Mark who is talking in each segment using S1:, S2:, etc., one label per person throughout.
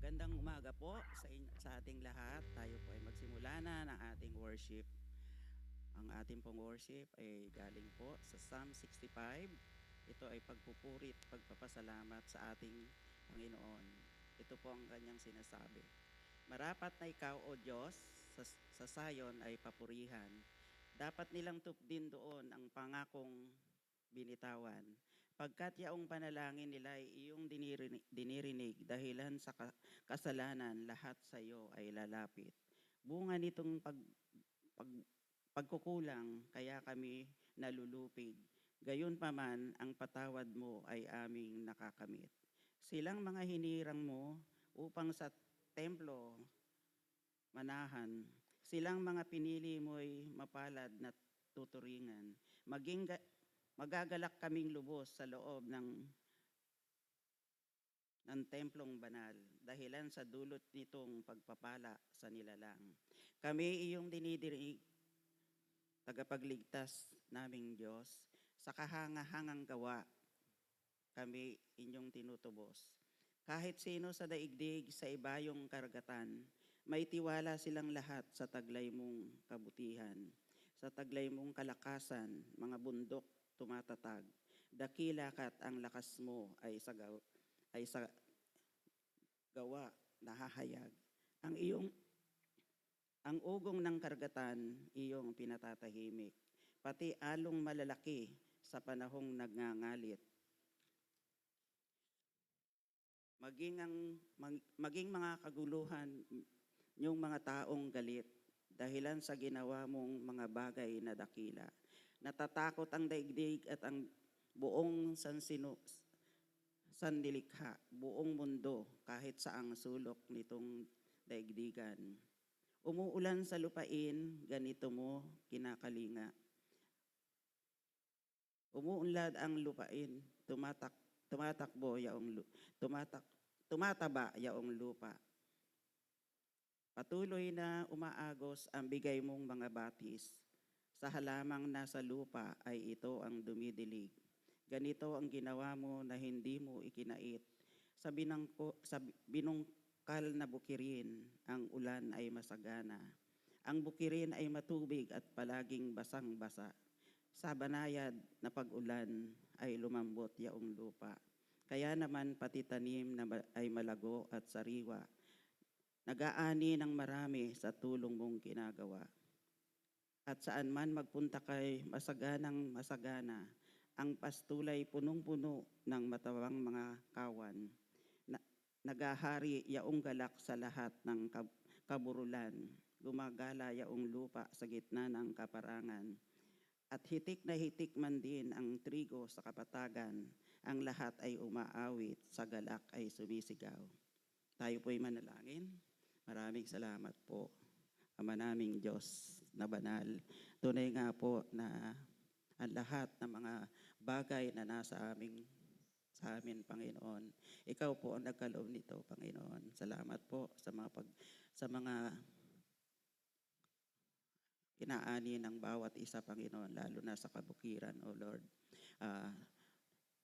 S1: Magandang umaga po sa ating lahat. Tayo po ay magsimula na ng ating worship. Ang ating pong worship ay galing po sa Psalm 65. Ito ay pagpupuri at pagpapasalamat sa ating Panginoon. Ito po ang kanyang sinasabi. Marapat na ikaw, O Diyos, sa Sayon ay papurihan. Dapat nilang tupdin doon ang pangakong binitawan. Pagkat yaong panalangin nila ay iyong dinirinig dahilan sa kasalanan, lahat sa iyo ay lalapit. Bunga nitong pag, pagkukulang, kaya kami nalulupig. Gayunpaman, ang patawad mo ay aming nakakamit. Silang mga hinirang mo upang sa templo manahan. Silang mga pinili mo'y mapalad na tuturingan. Magagalak kaming lubos sa loob ng templong banal, dahilan sa dulot nitong pagpapala sa nilalang. Kami iyong dinidirig, tagapagligtas naming Diyos, sa kahangahangang gawa, kami inyong tinutubos. Kahit sino sa daigdig sa ibayong karagatan, may tiwala silang lahat sa taglay mong kabutihan. Sa taglay mong kalakasan, mga bundok tumatatag. Dakila ka't ang lakas mo ay sa gawa nahahayag. Ang ugong ng karagatan iyong pinatatahimik. Pati along malalaki sa panahong nagngangalit. Maging mga kaguluhan yung mga taong galit dahilan sa ginawa mong mga bagay na dakila. Natatakot ang daigdig at ang buong sandilikha, buong mundo kahit saang sulok nitong daigdigan. Umuulan sa lupain, ganito mo kinakalinga. Umuunlad ang lupain, tumataba yaong lupa. Patuloy na umaagos ang bigay mong mga batis. Sa halamang nasa lupa ay ito ang dumidilig. Ganito ang ginawa mo na hindi mo ikinait. Sa binungkal na bukirin, ang ulan ay masagana. Ang bukirin ay matubig at palaging basang-basa. Sa banayad na pag-ulan ay lumambot yaong lupa. Kaya naman pati tanim ay malago at sariwa. Nag-aani ng marami sa tulong mong ginagawa. At saan man magpunta kay masaganang masagana, ang pastulay punong-puno ng matawang mga kawan. Nagahari yaong galak sa lahat ng kaburulan. Gumagala yaong lupa sa gitna ng kaparangan. At hitik na hitik man din ang trigo sa kapatagan. Ang lahat ay umaawit, sa galak ay sumisigaw. Tayo po'y manalangin. Maraming salamat po, Ama naming Diyos na banal. Tunay nga po na ang lahat ng mga bagay na sa amin, Panginoon. Ikaw po ang nagkaloob nito, Panginoon. Salamat po sa mga inaani ng bawat isa, Panginoon, lalo na sa kabukiran, O Lord.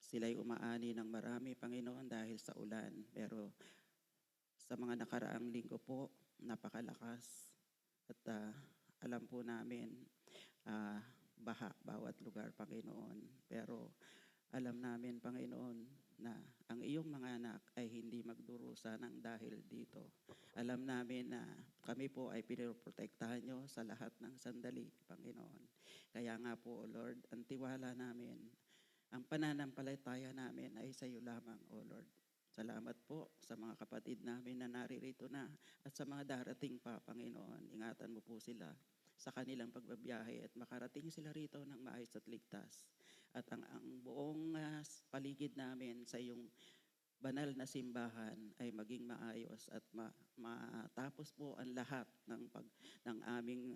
S1: Sila'y umaani ng marami, Panginoon, dahil sa ulan. Pero sa mga nakaraang linggo po, napakalakas. At alam po namin, baha bawat lugar, Panginoon. Pero alam namin, Panginoon, na ang iyong mga anak ay hindi magdurusa ng dahil dito. Alam namin na kami po ay pinoprotektahan nyo sa lahat ng sandali, Panginoon. Kaya nga po, O Lord, ang tiwala namin, ang pananampalataya namin ay sa iyo lamang, O Lord. Salamat po sa mga kapatid namin na naririto na at sa mga darating pa, Panginoon. Ingatan mo po sila sa kanilang pagbabiyahe at makarating sila rito ng maayos at ligtas. At ang buong paligid namin sa iyong banal na simbahan ay maging maayos at matapos po ang lahat ng aming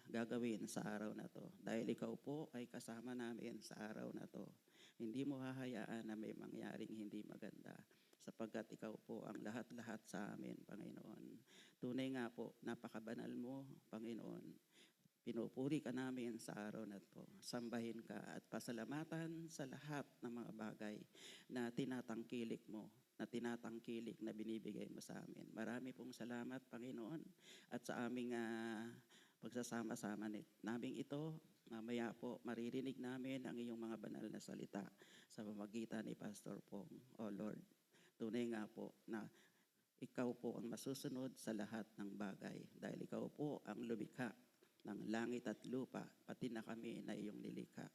S1: gagawin sa araw na to. Dahil ikaw po ay kasama namin sa araw na to. Hindi mo hahayaan na may mangyaring hindi maganda sapagkat ikaw po ang lahat-lahat sa amin, Panginoon. Tunay nga po, napakabanal mo, Panginoon. Pinupuri ka namin sa araw na to. Sambahin ka at pasalamatan sa lahat ng mga bagay na tinatangkilik mo, na tinatangkilik na binibigay mo sa amin. Marami pong salamat, Panginoon, at sa aming pagsasama-sama naming ito, mamaya po maririnig namin ang iyong mga banal na salita sa pamamagitan ni Pastor Pong. O Lord, tunay nga po na ikaw po ang masusunod sa lahat ng bagay dahil ikaw po ang lumikha ng langit at lupa, pati na kami na iyong nilikha.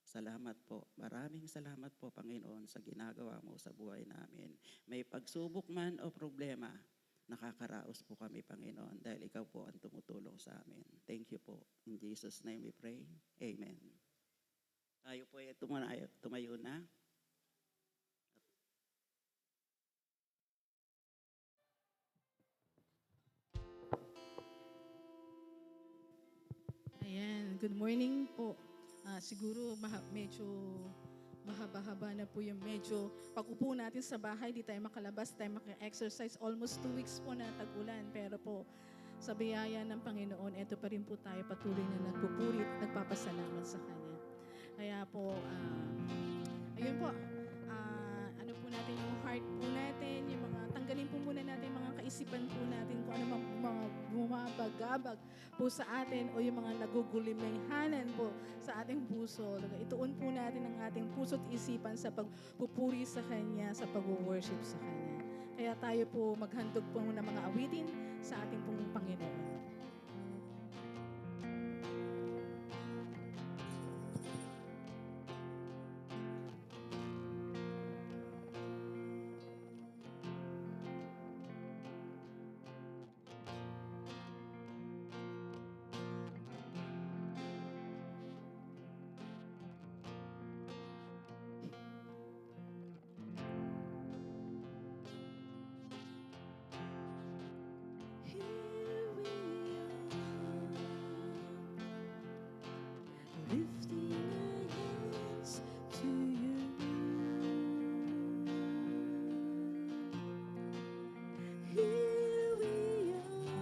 S1: Salamat po. Maraming salamat po, Panginoon, sa ginagawa mo sa buhay namin. May pagsubok man o problema, nakakaraos po kami, Panginoon, dahil ikaw po ang tumutulong sa amin. Thank you po. In Jesus' name we pray. Amen. Tayo po ay tumayo na.
S2: Ayan, good morning po. Siguro medyo mahaba-haba na po yung medyo pag-upo natin sa bahay, di tayo makalabas, tayo maka-exercise. Almost 2 weeks po na tag-ulan, pero po sa biyaya ng Panginoon, eto pa rin po tayo patuloy na nagpupurit, nagpapasalamat sa Kanya. Kaya po, ayun po, ano po natin yung heart po natin, yung mga, tanggalin po muna natin mga kaisipan po natin kung ano mga bumabagabag po sa atin o yung mga nagugulimhanan po sa ating puso. Ituon po natin ang ating puso't isipan sa pagpupuri sa Kanya, sa pag-worship sa Kanya. Kaya tayo po maghandog po ng mga awitin sa ating pong Panginoon. Lifting our hands to you. Here we are,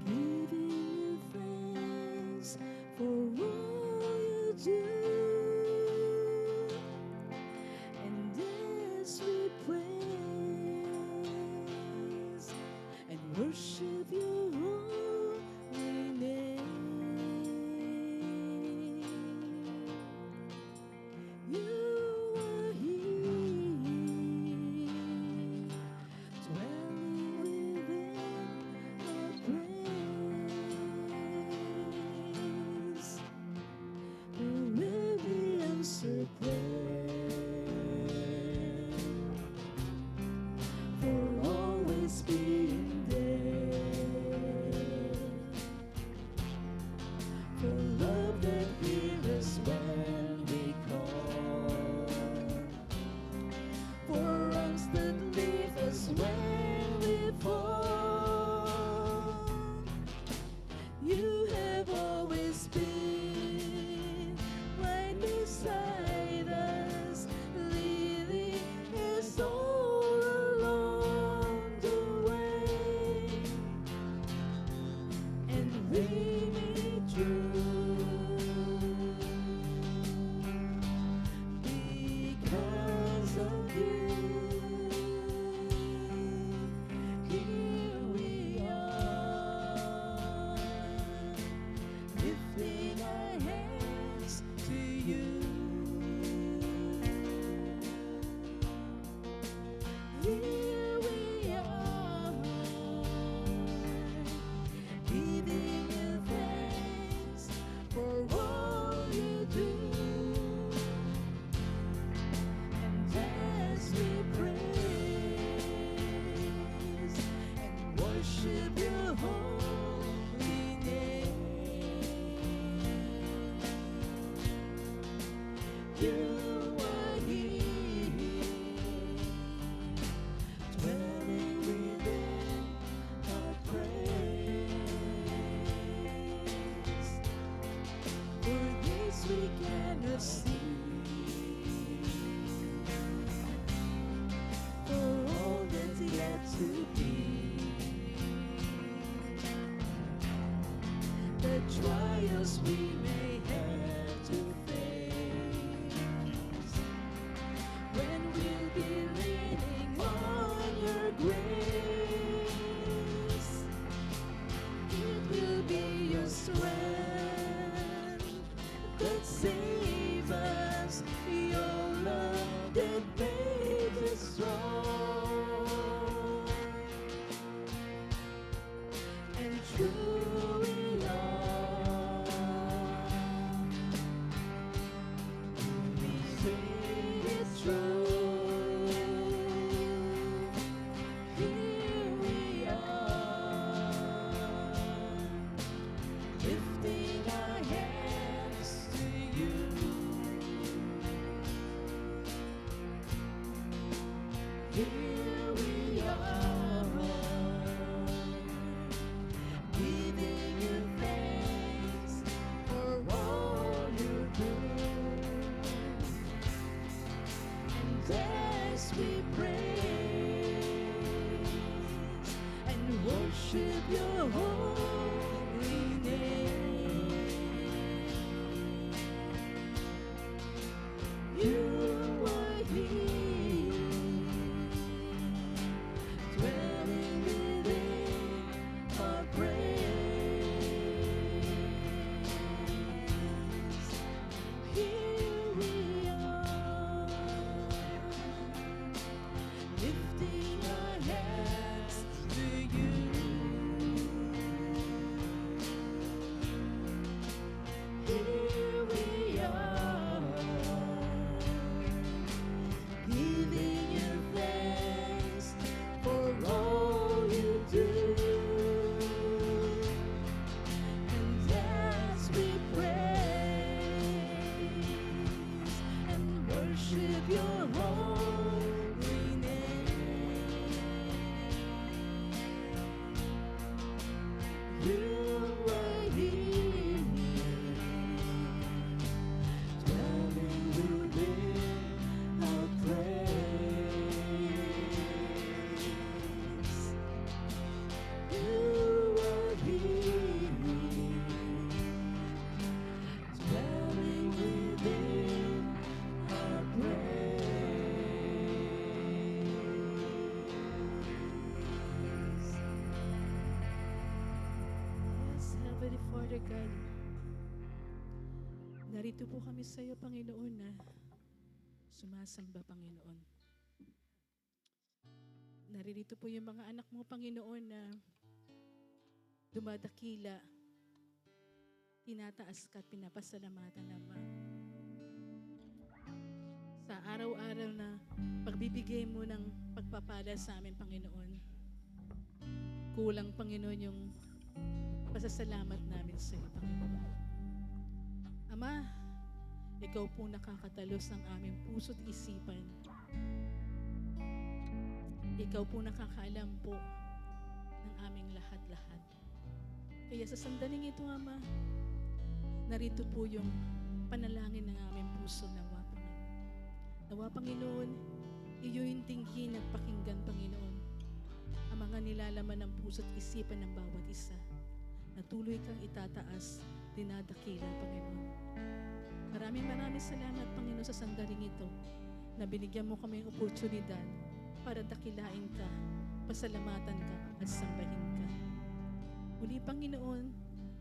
S2: giving you thanks for all you do. And as we praise and worship your holy name, you are here, dwelling within our praise. Who will be answered prayer for always being there, for love that hears us when we call, for arms that lift us when we fall. You have always been right beside us, leading us all along the way, and reigning true. Because of you, here we are, lifting our hands to you. Here we are, giving you thanks for all you do. And as we praise and worship your holy name, you are here, dwelling within our praise. For this we cannot see, for all that's yet to be, the trials we may have to face. be leaning on your grace. It will be your strength that save us, your love that makes us strong. And true we are, we say it's true. Here we are, lifting our hands to you. Here we are, giving you thanks for all you do. And as we praise and worship your holy name, you are here, dwelling within our praise. Here we are, lifting our hands to you. Here we are, giving you thanks for all you do. And as we praise and worship your holy name, you are here, dwelling within our praise. You are here, dwelling within our praise. Yes, Heavenly Father God, narito po kami sa iyo, Panginoon, na sumasamba, Panginoon. Naririto po yung mga anak mo, Panginoon, na dumadakila, tinataas ka at pinapasalamatan, Ama. Sa araw-araw na pagbibigay mo ng pagpapala sa amin, Panginoon. Kulang, Panginoon, yung pasasalamat namin sa iyo, Panginoon. Ama, ikaw po nakakatalos ng aming puso't isipan. Ikaw po nakakaalam po ng aming lahat-lahat. Kaya sa sandaling ito, Ama, narito po yung panalangin ng aming puso, nawa, Panginoon. Nawa, Panginoon, iyo'y tinghin at pakinggan, Panginoon, ang mga nilalaman ng puso't isipan ng bawat isa. Na tuloy kang itataas, dinadakila, Panginoon. Maraming salamat, Panginoon, sa sandaling ito na binigyan mo kami ng oportunidad para dakilain ka, pasalamatan ka at sambahin ka. Muli, Panginoon,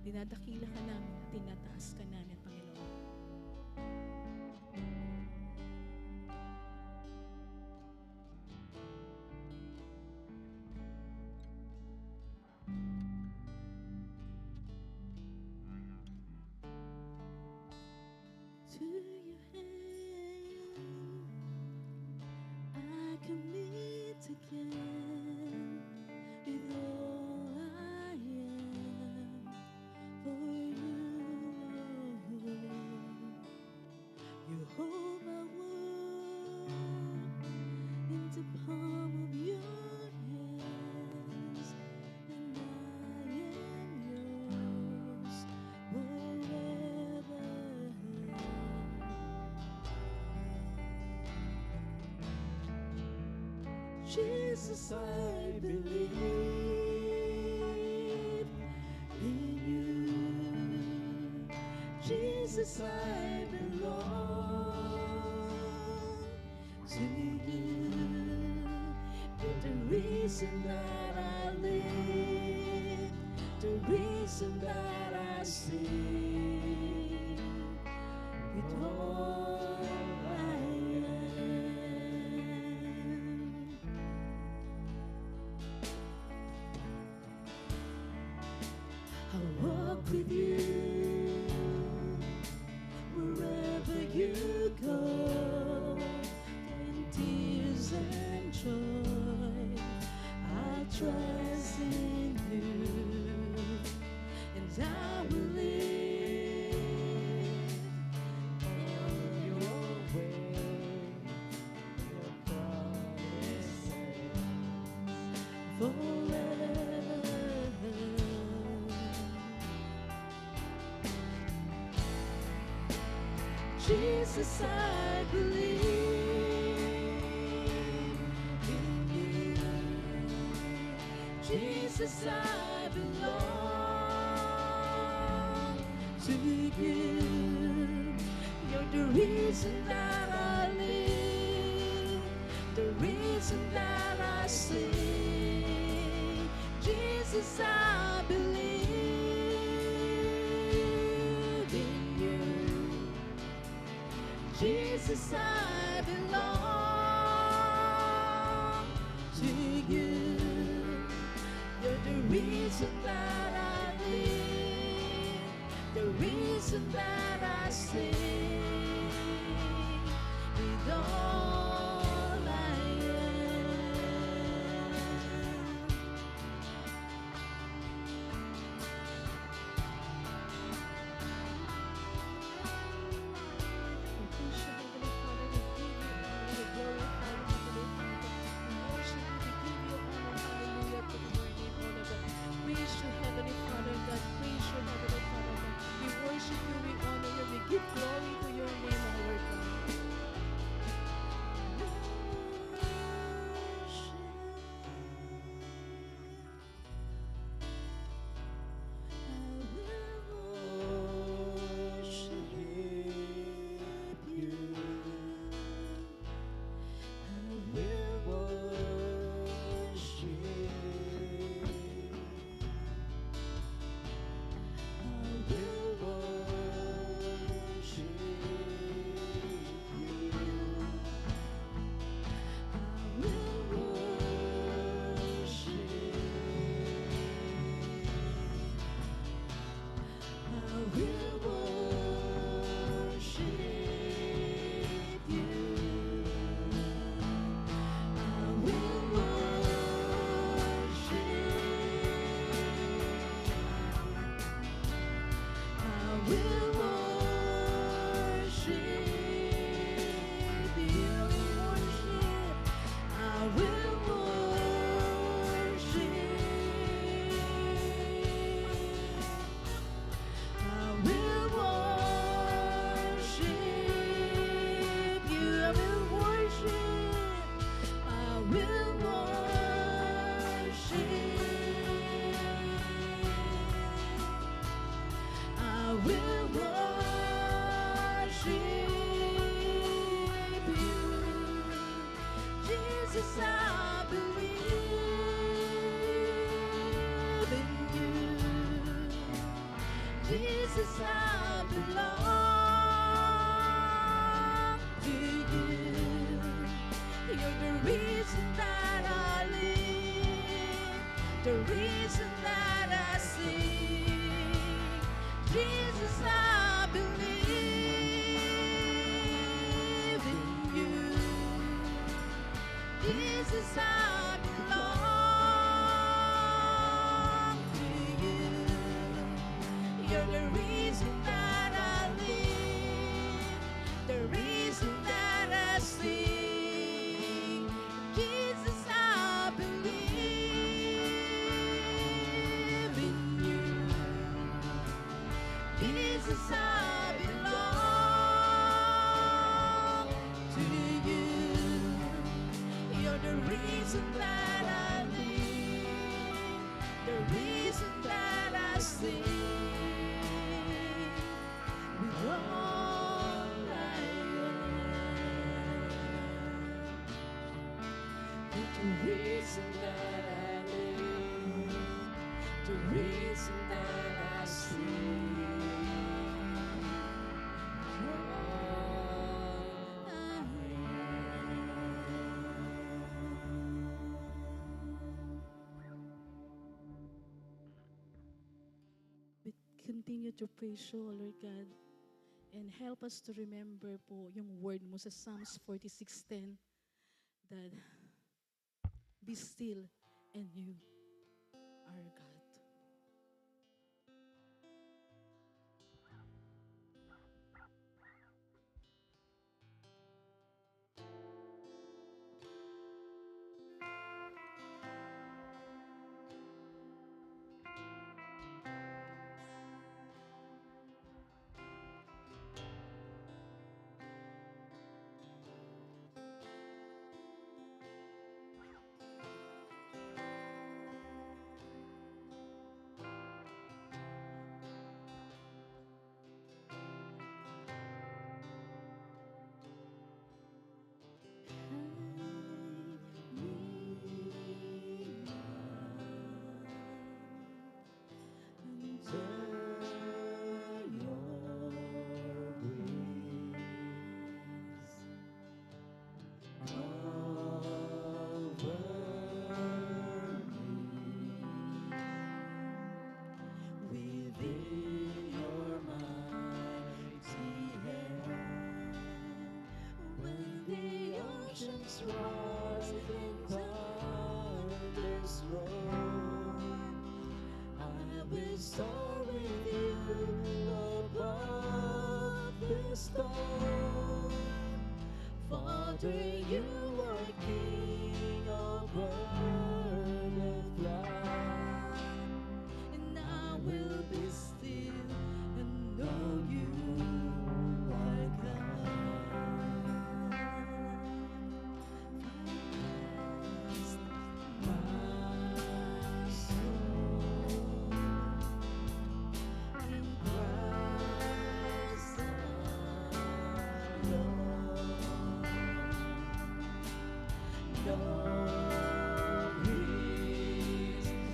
S2: dinadakila ka namin at tinataas ka namin, Panginoon. To your hand I commit again with all I am for you, Lord. You hold my world in the palm of your hands, and I am yours forever. Jesus, I believe in you. Jesus, I belong to you.
S3: reason that I live, the reason that I sing, with all I am. I'll walk with you wherever you go, in tears and joy. I trust in you, and I will live on your way, your promises forever. Jesus, I believe in you. Jesus, I belong to you. You're the reason that I live, the reason that I sing. Jesus, I believe in you. Jesus, I belong to you. You're the reason that I live, the reason that I sing, with all I am. Give glory to your name, our God. Jesus, I believe in you. Jesus, I belong to you. You're the reason that I live, the reason that I sing. Jesus, I believe in you. Jesus, I belong to you. You're the reason that I live, the reason that I sing. Jesus, I believe in you. Jesus, I belong to you. You're the reason that I live, the reason that I sing, with all I am. You're the reason that I the reason that I sing.
S2: We continue to praise you, O Lord God. And help us to remember po yung word mo sa Psalms 46:10 that be still and you are God.
S3: Within your mighty hand, when the oceans rise and thunders roar, I will soar with you above the storm. Father, you are King over the flood, and I will be still and know you are God. Rest my soul in Christ alone. No reason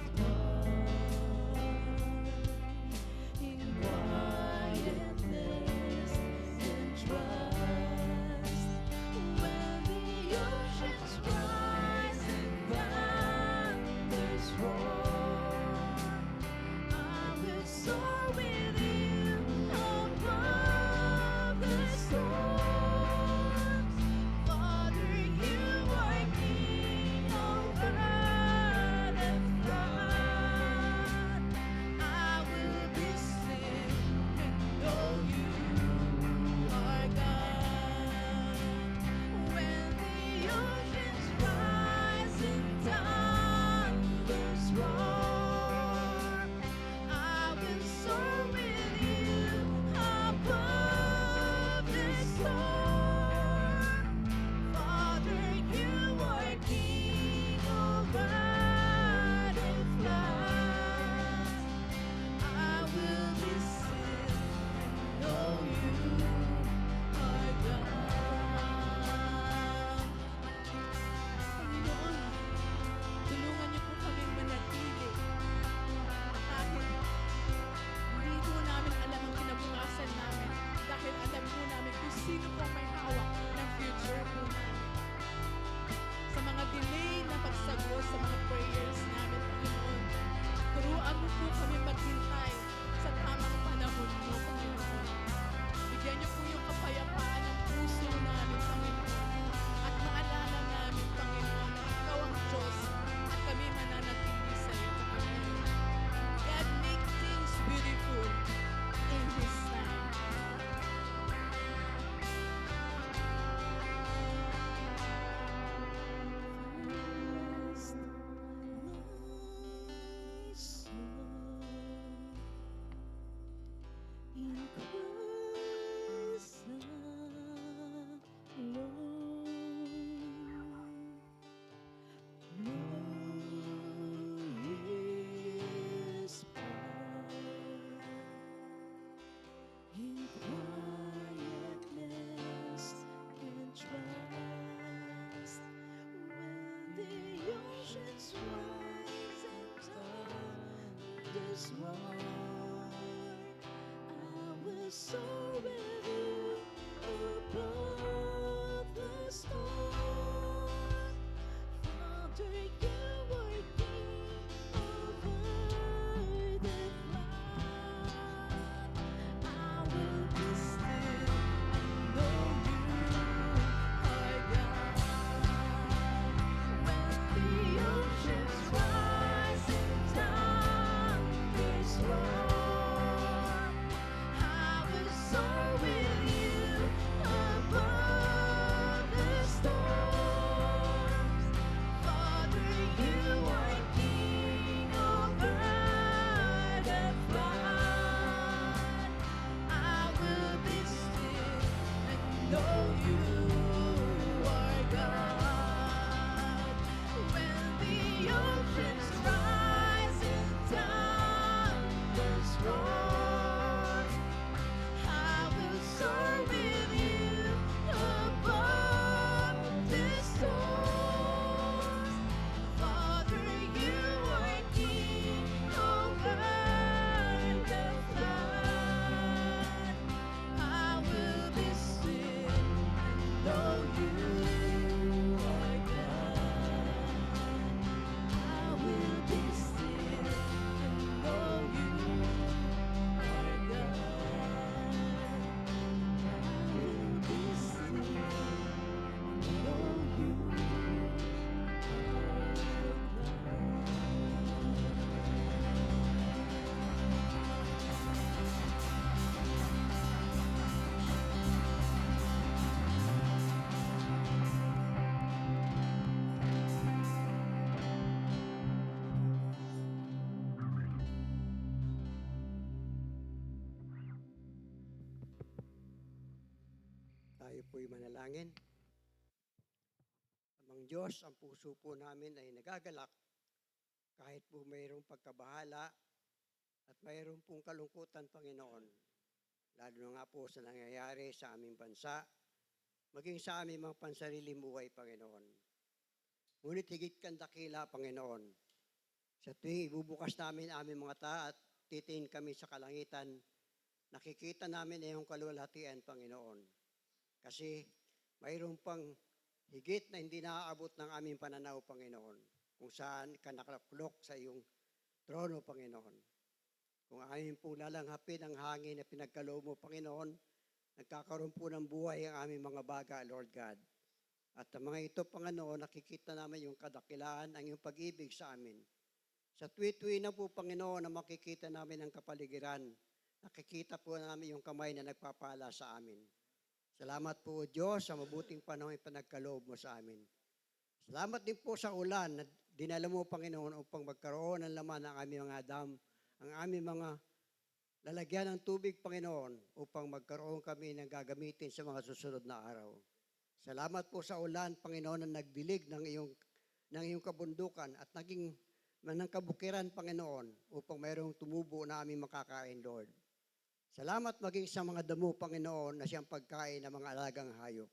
S3: in quietness and trust. When the oceans rise and thunders roar, I will soar with you above the storms. Father, you are King over the flood. I will be still and know you are God. When the oceans rise and thunders roar, I will soar with you above the storm. Father, you are King over the floods. I will be still and know you are God. Panginoon, tulungan niyo po kaming manatili kahit hindi po namin alam ang kinabukasan namin, dahil alam po namin kung sino po may hawak ng future po namin. Sa mga delay na pagsagot sa mga prayers namin, Panginoon, turuan mo po kami maghintay sa tamang panahon mo, Panginoon. Bigyan niyo po yung kapayapaan ng puso namin, Panginoon. At maalala namin, Panginoon, na Ikaw ang Diyos at kami mananatili sa iyo, Panginoon. God, make things beautiful in His time. Rest my soul in Christ alone. Glorious power in quietness and trust. When the oceans rise and this world. I will soar with you above the storm. Father, you are King over the flood. I will be still and know you are God. When the oceans rise and thunders roar, I will soar with you above the storms. Father, you are King over the flood. I will be still and know you are God. When the oceans rise and thunders roar, I will soar with you above the storms. Father, you are King over the flood. I will be still and know you are God. I will be still and know you are God. I will be still and know you
S4: Tayo po'y manalangin. Amang Diyos, ang puso po namin ay nagagalak kahit po mayroong pagkabahala at mayroong pong kalungkutan, Panginoon. Lalo na nga po sa nangyayari sa aming bansa, maging sa aming mga pansariling buhay, Panginoon. Ngunit higit kang dakila, Panginoon. Sa tuwing ibubukas namin aming mga ta at titingin kami sa kalangitan, nakikita namin ay iyong kaluwalhatian, Panginoon. Kasi mayroon pang higit na hindi naaabot ng aming pananaw, Panginoon, kung saan ka nakalaklok sa iyong trono, Panginoon. Kung amin pong lalanghapin ang hangin na pinagkaloob mo, Panginoon, nagkakaroon po ng buhay ang aming mga baga, Lord God. At ang mga ito, Panginoon, nakikita namin yung kadakilaan, ang iyong pag-ibig sa amin. Sa tuwi-tuwi na po, Panginoon, na makikita namin ang kapaligiran, nakikita po namin yung kamay na nagpapala sa amin. Salamat po, Diyos, sa mabuting panahon pinagkaloob mo sa amin. Salamat din po sa ulan na dinala mo, Panginoon, upang magkaroon ng laman ang aming mga dam, ang aming mga lalagyan ng tubig, Panginoon, upang magkaroon kami ng gagamitin sa mga susunod na araw. Salamat po sa ulan, Panginoon, na nagdilig ng iyong kabundukan at naging ng kabukiran, Panginoon, upang mayroong tumubo na aming makakain, Lord. Salamat maging sa mga damo, Panginoon, na siyang pagkain ng mga alagang hayop.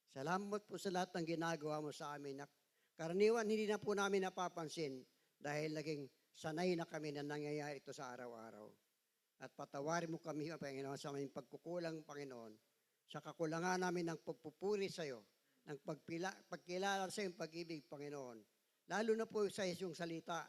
S4: Salamat po sa lahat ng ginagawa mo sa amin na karaniwan hindi na po namin napapansin dahil naging sanay na kami na nangyayari ito sa araw-araw. At patawarin mo kami, Panginoon, sa aming pagkukulang, Panginoon, sa kakulangan namin ng pagpupuri sa iyo, ng pagkilala sa iyong pag-ibig, Panginoon. Lalo na po sa iyong salita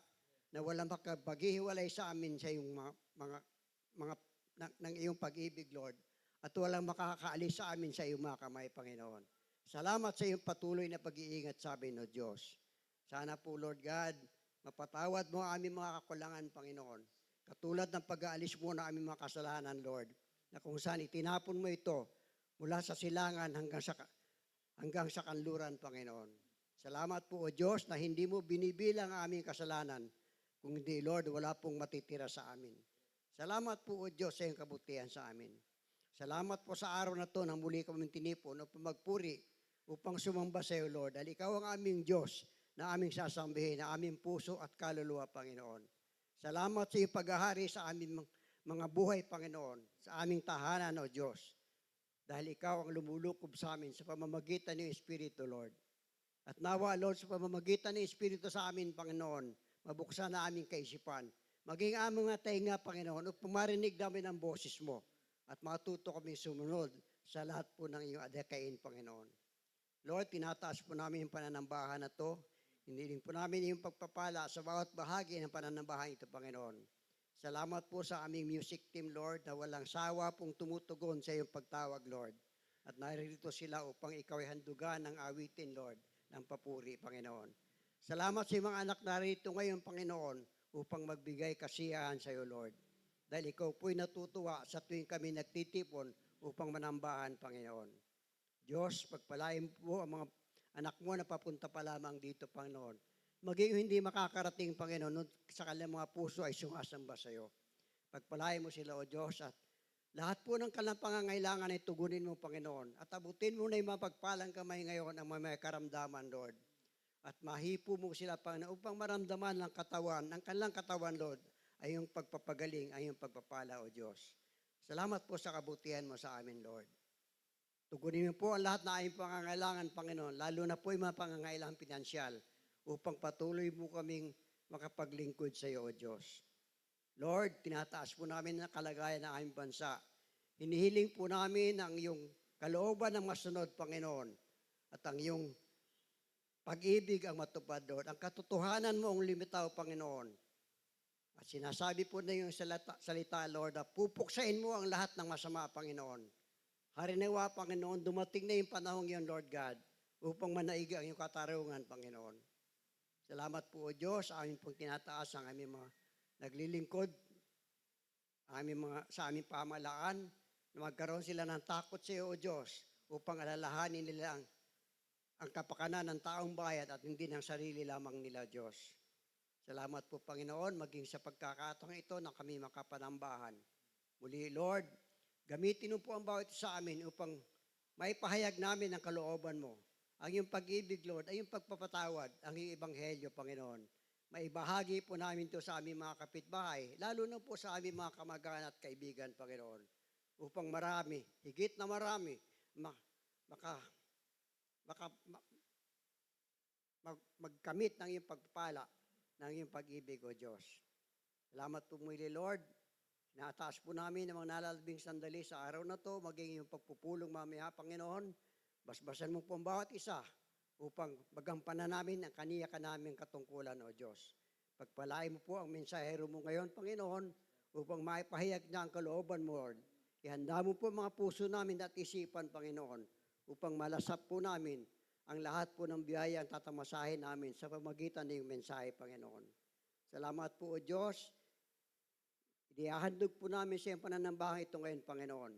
S4: na walang makapaghihiwalay sa amin sa iyong mga ng iyong pag-ibig, Lord, at walang makakaalis sa amin sa iyong mga kamay, Panginoon. Salamat sa iyong patuloy na pag-iingat sa amin, O Diyos. Sana po, Lord God, mapatawad mo ang aming mga kakulangan, Panginoon. Katulad ng pag-aalis mo na aming mga kasalanan, Lord, na kung saan itinapon mo ito mula sa silangan hanggang sa kanluran, Panginoon. Salamat po, O Diyos, na hindi mo binibilang ang aming kasalanan, kung hindi, Lord, wala pong matitira sa amin. Salamat po, O Diyos, sa iyong kabutihan sa amin. Salamat po sa araw na ito na muli kami tinipon upang magpuri, upang sumamba sa iyo, Lord. Dahil ikaw ang aming Diyos na aming sasambihin, na aming puso at kaluluwa, Panginoon. Salamat sa iyong paghahari sa aming mga buhay, Panginoon, sa aming tahanan, O Diyos. Dahil ikaw ang lumulukob sa amin sa pamamagitan ng Espiritu, Lord. At nawa, Lord, sa pamamagitan ng Espiritu sa amin, Panginoon, mabuksan na aming kaisipan, maging aming mga tainga, Panginoon, upang marinig namin ang boses mo at matuto kami sumunod sa lahat po ng iyong adhikain, Panginoon. Lord, tinataas po namin yung pananambahan na to. Hiniling po namin yung pagpapala sa bawat bahagi ng pananambahan ito, Panginoon. Salamat po sa aming music team, Lord, na walang sawa pong tumutugon sa iyong pagtawag, Lord. At naririto sila upang ikaw ay handugan ng awitin, Lord, ng papuri, Panginoon. Salamat sa mga anak narito ngayon, Panginoon, upang magbigay kasiyahan sa iyo, Lord. Dahil ikaw po'y natutuwa sa tuwing kami nagtitipon upang manambahan, Panginoon. Diyos, pagpalain po ang mga anak mo na papunta pa lamang dito, Panginoon. Maging hindi makakarating, Panginoon, sa kanilang mga puso ay sumasamba sa iyo. Pagpalain mo sila, O Diyos, at lahat po ng kanilang pangangailangan ay tugunin mo, Panginoon. At abutin mo na yung mapagpalang kamay ngayon ang may karamdaman, Lord. At mahipo mo sila, Panginoon, upang maramdaman ng katawan, ang kanilang katawan, Lord, ay yung pagpapagaling, ay yung pagpapala, O Diyos. Salamat po sa kabutihan mo sa amin, Lord. Tugunin mo po ang lahat na aming pangangailangan, Panginoon, lalo na po yung mga pangangailangan pinansyal, upang patuloy mo kaming makapaglingkod sa iyo, O Diyos. Lord, tinataas po namin ang kalagayan ng aming bansa. Hinihiling po namin ang iyong kalooban ng masunod, Panginoon, at ang iyong pag-ibig ang matupad, Lord. Ang katotohanan mo ang limitaw, Panginoon. At sinasabi po na yung salita, Lord, na pupuksain mo ang lahat ng masama, Panginoon. Harinawa, Panginoon, dumating na yung panahon yun, Lord God, upang manaiga ang iyong katarungan, Panginoon. Salamat po, O Diyos, amin pong tinataas ang aming mga naglilingkod, sa aming pamalaan, na magkaroon sila ng takot sa iyo, O Diyos, upang alalahanin nila ang kapakanan ng taong bayan at hindi ng sarili lamang nila, Diyos. Salamat po, Panginoon, maging sa pagkakataong ito na kami makapanambahan. Muli, Lord, gamitin mo po ang bawat sa amin upang maipahayag namin ang kalooban mo. Ang iyong pag-ibig, Lord, ay yung pagpapatawad, ang iyong ebanghelyo, Panginoon. Maibahagi po namin ito sa aming mga kapitbahay, lalo na po sa aming mga kamag-anak at kaibigan, Panginoon. Upang marami, higit na marami, magkamit ng iyong pagpapala, ng iyong pag-ibig, O Diyos. Salamat po muli, Lord. Nataas po namin ang mga nalalabing sandali sa araw na to, maging yung pagpupulong mamaya, Panginoon. Basbasan mo po ang bawat isa upang magampanan namin ang kaniya naming katungkulan, O Diyos. Pagpalain mo po ang mensahero mo ngayon, Panginoon, upang maipahayag niya ang kalooban mo, Lord. Ihanda mo po mga puso namin at isipan, Panginoon, upang malasap po namin ang lahat po ng biyaya ang tatamasahin namin sa pamagitan ng mensahe, Panginoon. Salamat po, O Diyos. Idihandog po namin sa iyong pananambahan ito ngayon, Panginoon.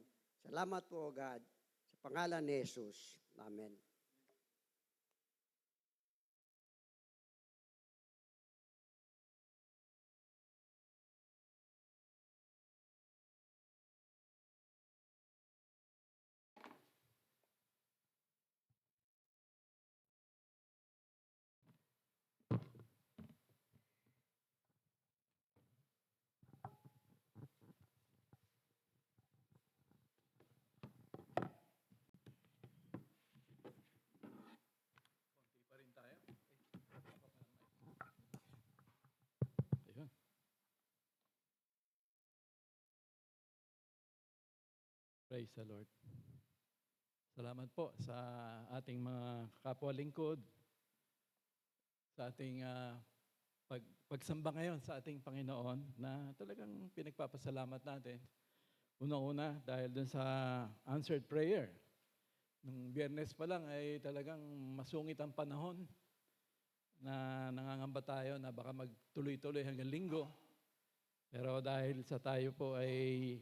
S4: Salamat po, O God. Sa pangalan ni Jesus. Amen.
S5: Ayun. Praise the Lord. Salamat po sa ating mga kapwa-lingkod, sa ating pagsamba ngayon sa ating Panginoon na talagang pinagpapasalamat natin. Una-una dahil dun sa answered prayer. Nung Biyernes pa lang ay talagang masungit ang panahon na nangangamba tayo na baka magtuloy-tuloy hanggang Linggo. Pero dahil sa tayo po ay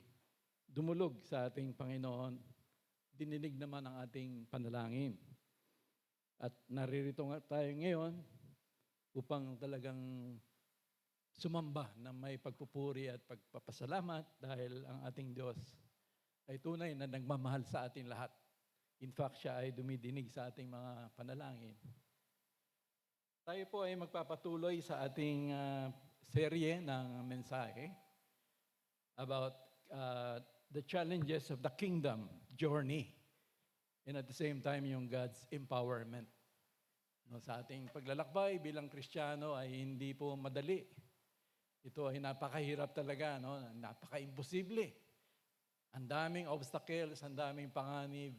S5: dumulog sa ating Panginoon, dininig naman ang ating panalangin. At naririto nga tayo ngayon upang talagang sumamba na may pagpupuri at pagpapasalamat dahil ang ating Diyos ay tunay na nagmamahal sa ating lahat. In fact, siya ay dumidinig sa ating mga panalangin. Tayo po ay magpapatuloy sa ating serye ng mensahe about the challenges of the kingdom journey and at the same time yung God's empowerment. No, sa ating paglalakbay bilang Kristiyano ay hindi po madali Ito ay napakahirap talaga, no? Napaka-imposible. Ang daming obstacles, ang daming panganib.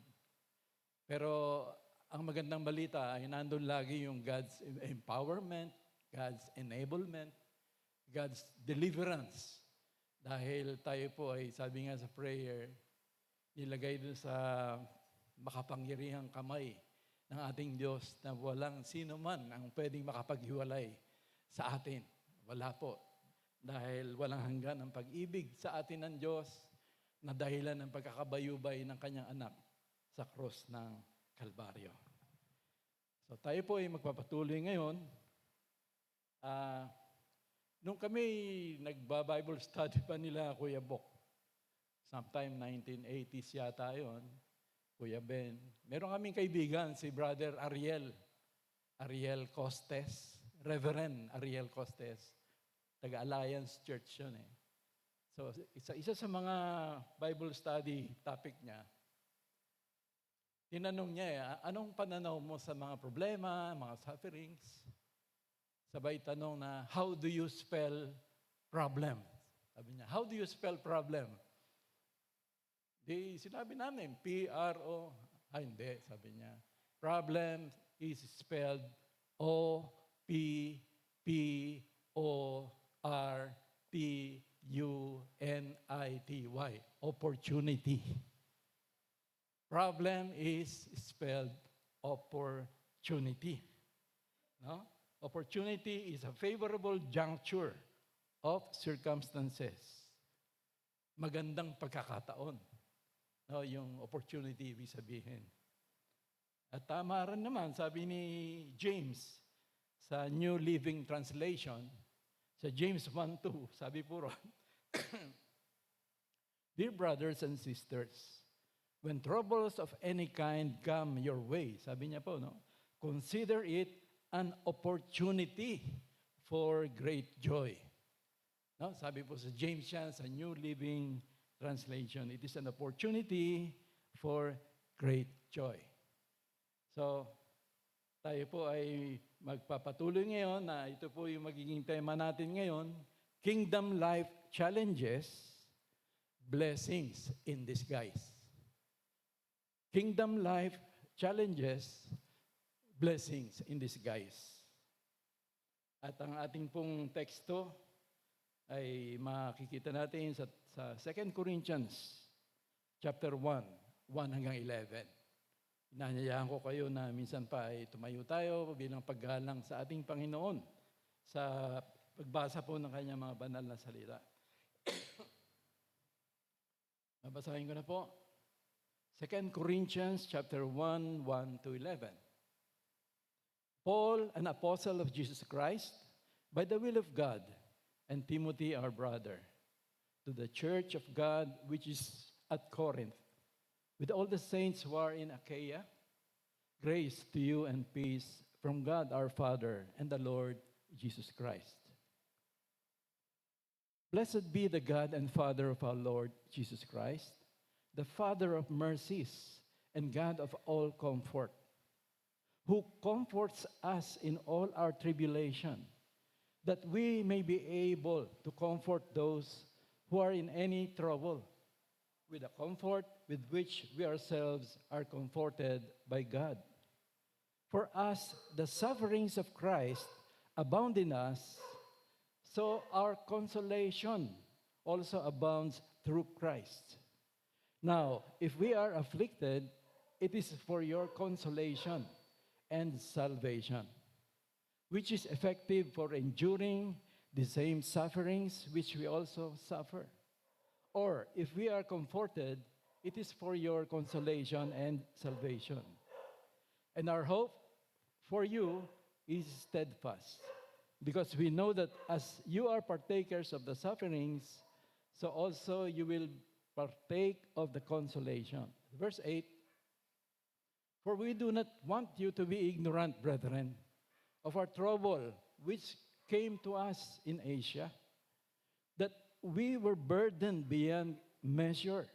S5: Pero ang magandang balita ay nandun lagi yung God's empowerment, God's enablement, God's deliverance. Dahil tayo po ay, sabi nga sa prayer, nilagay dun sa makapangyarihang kamay ng ating Diyos na walang sino man ang pwedeng makapaghiwalay sa atin. Wala po. Dahil walang hanggan ang pag-ibig sa atin ng Diyos na dahilan ng pagkakabayubay ng kanyang anak sa krus ng Kalbaryo. So tayo po ay magpapatuloy ngayon. Nung kami nagba-Bible study pa nila, Kuya Bok, sometime 1980s yata yon, Kuya Ben, meron kaming kaibigan, si Brother Ariel Costes, Reverend Ariel Costes, taga-Alliance Church yun eh. So, isa sa mga Bible study topic niya, tinanong niya, anong pananaw mo sa mga problema, mga sufferings? Sabay tanong na, how do you spell problem? Sabi niya, how do you spell problem? Di sinabi namin, P-R-O, hindi, sabi niya. Problem is spelled O-P-P-O-R-T-U-N-I-T-Y, opportunity. Problem is spelled opportunity. No? Opportunity is a favorable juncture of circumstances. Magandang pagkakataon. No, yung opportunity, ibig sabihin. At tama rin naman, sabi ni James sa New Living Translation, sa James 1:2, sabi po ron, Dear brothers and sisters, when troubles of any kind come your way, sabi niya po, no, consider it an opportunity for great joy. No, sabi po sa James yan, sa New Living Translation, it is an opportunity for great joy. So, tayo po ay magpapatuloy ngayon na ito po yung magiging tema natin ngayon, Kingdom Life Challenges, Blessings in Disguise. Kingdom Life Challenges, Blessings in Disguise. At ang ating pong teksto ay makikita natin sa 2 Corinthians chapter 1, 1 hanggang 11. Inanyayahan ko kayo na minsan pa ay tumayo tayo bilang paggalang sa ating Panginoon sa pagbasa po ng kanyang mga banal na salita. Babasahin ko na po. 2 Corinthians chapter 1, 1 to 11. Paul, an apostle of Jesus Christ, by the will of God, and Timothy, our brother, to the church of God which is at Corinth, with all the saints who are in Achaia, grace to you and peace from God our Father and the Lord Jesus Christ. Blessed be the God and Father of our Lord Jesus Christ, the Father of mercies and God of all comfort, who comforts us in all our tribulation, that we may be able to comfort those who are in any trouble, with the comfort with which we ourselves are comforted by God. For us, the sufferings of Christ abound in us, so our consolation also abounds through Christ. Now, if we are afflicted, it is for your consolation and salvation, which is effective for enduring the same sufferings which we also suffer. Or if we are comforted, it is for your consolation and salvation. And our hope for you is steadfast, because we know that as you are partakers of the sufferings, so also you will partake of the consolation. Verse 8, for we do not want you to be ignorant, brethren, of our trouble which came to us in Asia, that we were burdened beyond measure,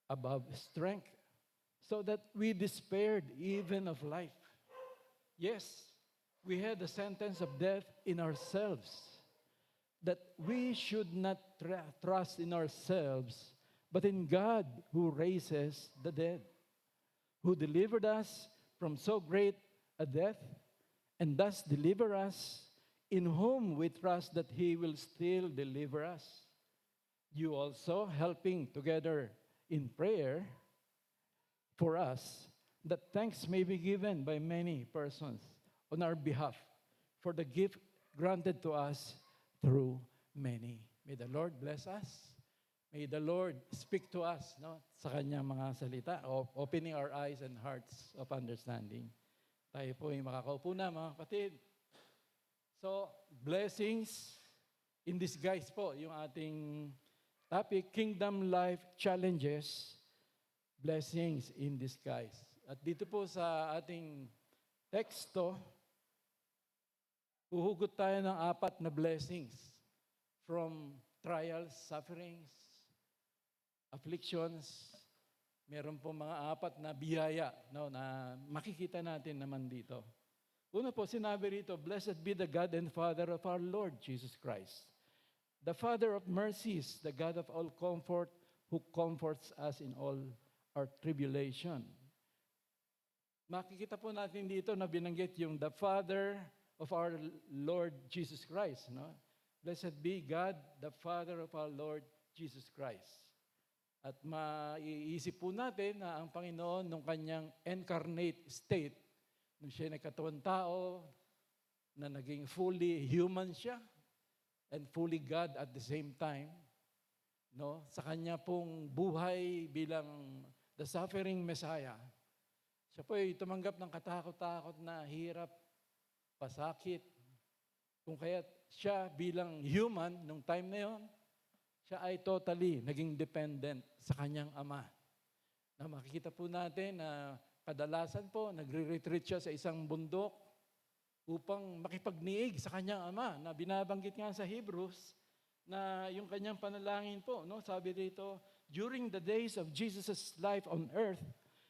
S5: above strength, so that we despaired even of life. Yes, we had the sentence of death in ourselves, that we should not trust in ourselves, but in God who raises the dead, who delivered us from so great a death, and thus deliver us, in whom we trust that he will still deliver us. You also helping together in prayer for us, that thanks may be given by many persons on our behalf for the gift granted to us through many. May the Lord bless us. May the Lord speak to us, no, sa kanyang mga salita, opening our eyes and hearts of understanding. Tayo po ay makakaupo na, mga kapatid. So, blessings in disguise po, yung ating topic, Kingdom Life Challenges, Blessings in Disguise. At dito po sa ating teksto, huhugot tayo ng 4 na blessings from trials, sufferings, afflictions. Meron po mga 4 na biyaya, no, na makikita natin naman dito. Una po, sinabi rito, Blessed be the God and Father of our Lord Jesus Christ, the Father of mercies, the God of all comfort, who comforts us in all our tribulation. Makikita po natin dito na binanggit yung the Father of our Lord Jesus Christ. No? Blessed be God, the Father of our Lord Jesus Christ. At maiisip po natin na ang Panginoon nung kanyang incarnate state, nung siya nagkatawang tao, na naging fully human siya, and fully God at the same time, no? Sa kanya pong buhay bilang the suffering Messiah, siya po ay tumanggap ng katakot-takot na hirap, pasakit. Kung kaya siya bilang human, nung time na yon, siya ay totally naging dependent sa kanyang Ama. Na makikita po natin na kadalasan po, nagre-retreat siya sa isang bundok upang makipagniig sa kanyang Ama, na binabanggit nga sa Hebrews na yung kanyang panalangin po, no? Sabi dito, during the days of Jesus' life on earth,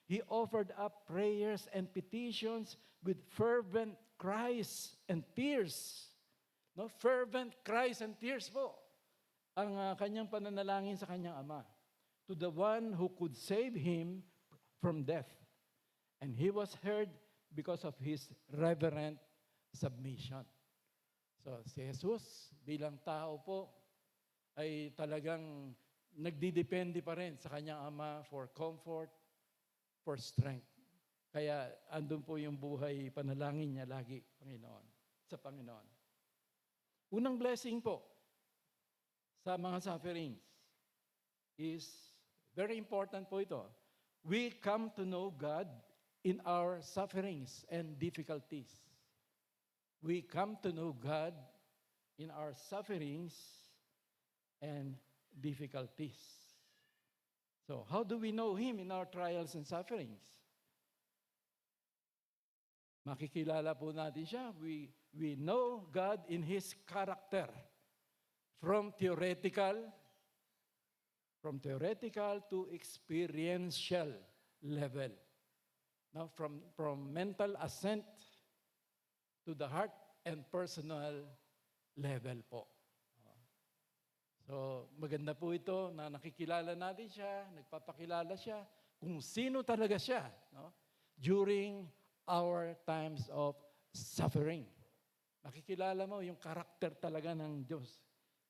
S5: He offered up prayers and petitions with fervent cries and tears. No? Fervent cries and tears po ang kanyang pananalangin sa kanyang Ama, to the one who could save him from death. And he was heard because of his reverent submission. So si Jesus bilang tao po ay talagang nagdidepende pa rin sa kanyang Ama for comfort, for strength. Kaya andun po yung buhay panalangin niya lagi, Panginoon, sa Panginoon. Unang blessing po sa mga sufferings is, very important po ito, we come to know God in our sufferings and difficulties. We come to know God in our sufferings and difficulties. So, how do we know Him in our trials and sufferings? Makikilala po natin siya. We know God in His character. From theoretical to experiential level. Now, from mental assent to the heart and personal level po. So, maganda po ito na nakikilala natin siya, nagpapakilala siya, kung sino talaga siya, no? During our times of suffering. Makikilala mo yung karakter talaga ng Diyos.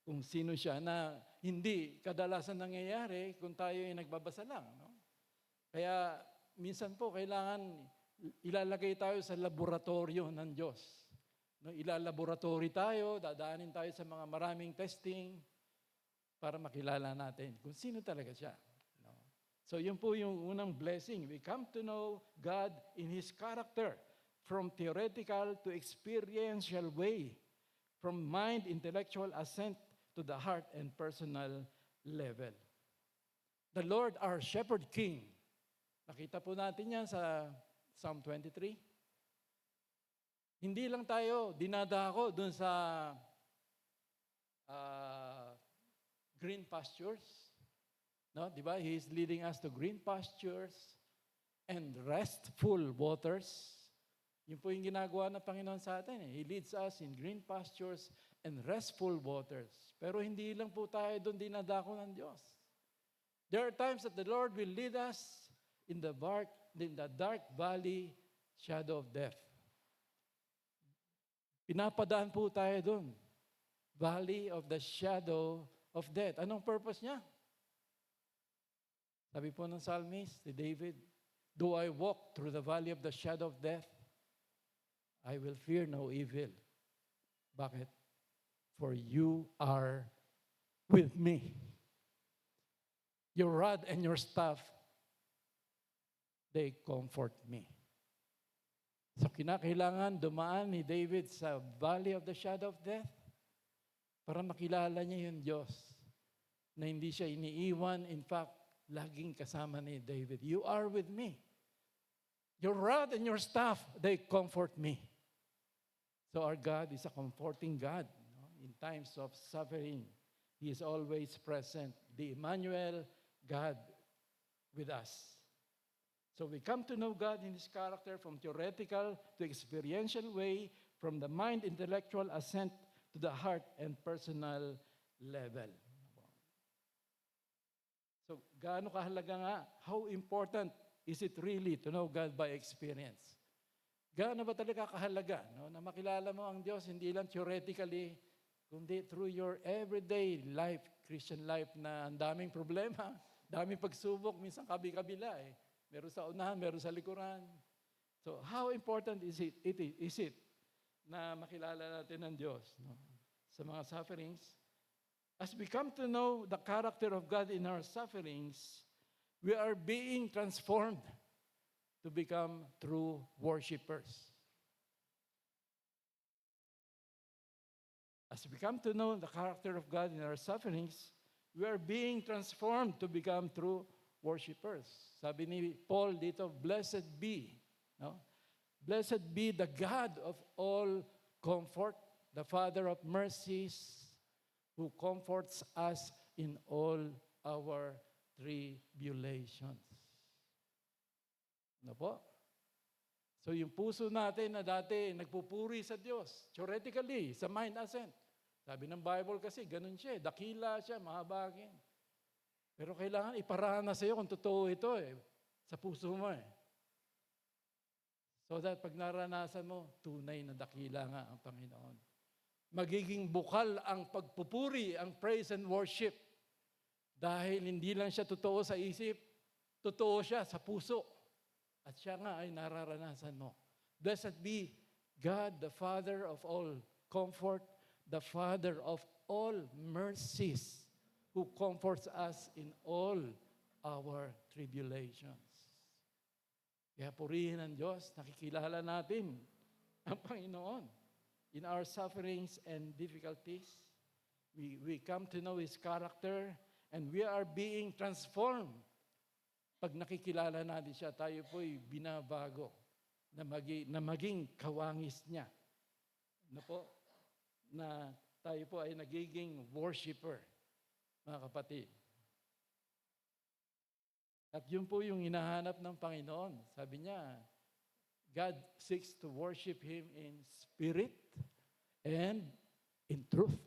S5: Kung sino siya, na hindi kadalasan nangyayari kung tayo ay nagbabasa lang. No? Kaya minsan po kailangan ilalagay tayo sa laboratorio ng Diyos. No? Ilalaboratory tayo, dadaanin tayo sa mga maraming testing para makilala natin kung sino talaga siya. No? So yun po yung unang blessing. We come to know God in His character from theoretical to experiential way, from mind, intellectual assent to the heart and personal level. The Lord our Shepherd King. Nakita po natin yan sa Psalm 23. Hindi lang tayo dinadako dun sa green pastures. No, di ba? He is leading us to green pastures and restful waters. Yun po yung ginagawa ng Panginoon sa atin. He leads us in green pastures and restful waters. Pero hindi lang po tayo doon dinadako ng Diyos. There are times that the Lord will lead us in the dark valley shadow of death. Pinapadaan po tayo doon. Valley of the shadow of death. Anong purpose niya? Sabi po ng psalmist, si David, "Though I walk through the valley of the shadow of death, I will fear no evil." Bakit? For you are with me. Your rod and your staff, they comfort me. So kinakailangan dumaan ni David sa valley of the shadow of death para makilala niya yung Diyos na hindi siya iniiwan. In fact, laging kasama ni David. You are with me. Your rod and your staff, they comfort me. So our God is a comforting God. No? In times of suffering, He is always present. The Emmanuel, God with us. So we come to know God in His character from theoretical to experiential way, from the mind intellectual ascent to the heart and personal level. So gaano kahalaga nga, how important is it really to know God by experience? Gaano ba talaga kahalaga no, na makilala mo ang Diyos hindi lang theoretically, kundi through your everyday life, Christian life na ang daming problema, daming pagsubok, minsan kabi-kabila eh. Meron sa unahan, meron sa likuran. So how important is it na makilala natin ang Diyos no? Sa mga sufferings? As we come to know the character of God in our sufferings, we are being transformed to become true worshipers. As we come to know the character of God in our sufferings, we are being transformed to become true worshipers. Sabi ni Paul dito, blessed be, no? Blessed be the God of all comfort, the Father of mercies, who comforts us in all our tribulations. Ano po? So yung puso natin na dati nagpupuri sa Diyos, theoretically, sa mind ascent. Sabi ng Bible kasi, ganun siya, dakila siya, mahabagin. Pero kailangan iparana sa iyo kung totoo ito sa puso mo So that pag naranasan mo, tunay na dakila nga ang Panginoon. Magiging bukal ang pagpupuri, ang praise and worship. Dahil hindi lang siya totoo sa isip, totoo siya sa puso. At siya nga ay nararanasan mo. Blessed be God, the Father of all comfort, the Father of all mercies, who comforts us in all our tribulations. Kaya purihin ang Diyos, nakikilala natin ang Panginoon. In our sufferings and difficulties, we come to know His character and we are being transformed. Pag nakikilala natin siya, tayo po'y binabago na maging kawangis niya. Na tayo po ay nagiging worshiper, mga kapatid. At yun po yung hinahanap ng Panginoon. Sabi niya, God seeks to worship Him in spirit and in truth.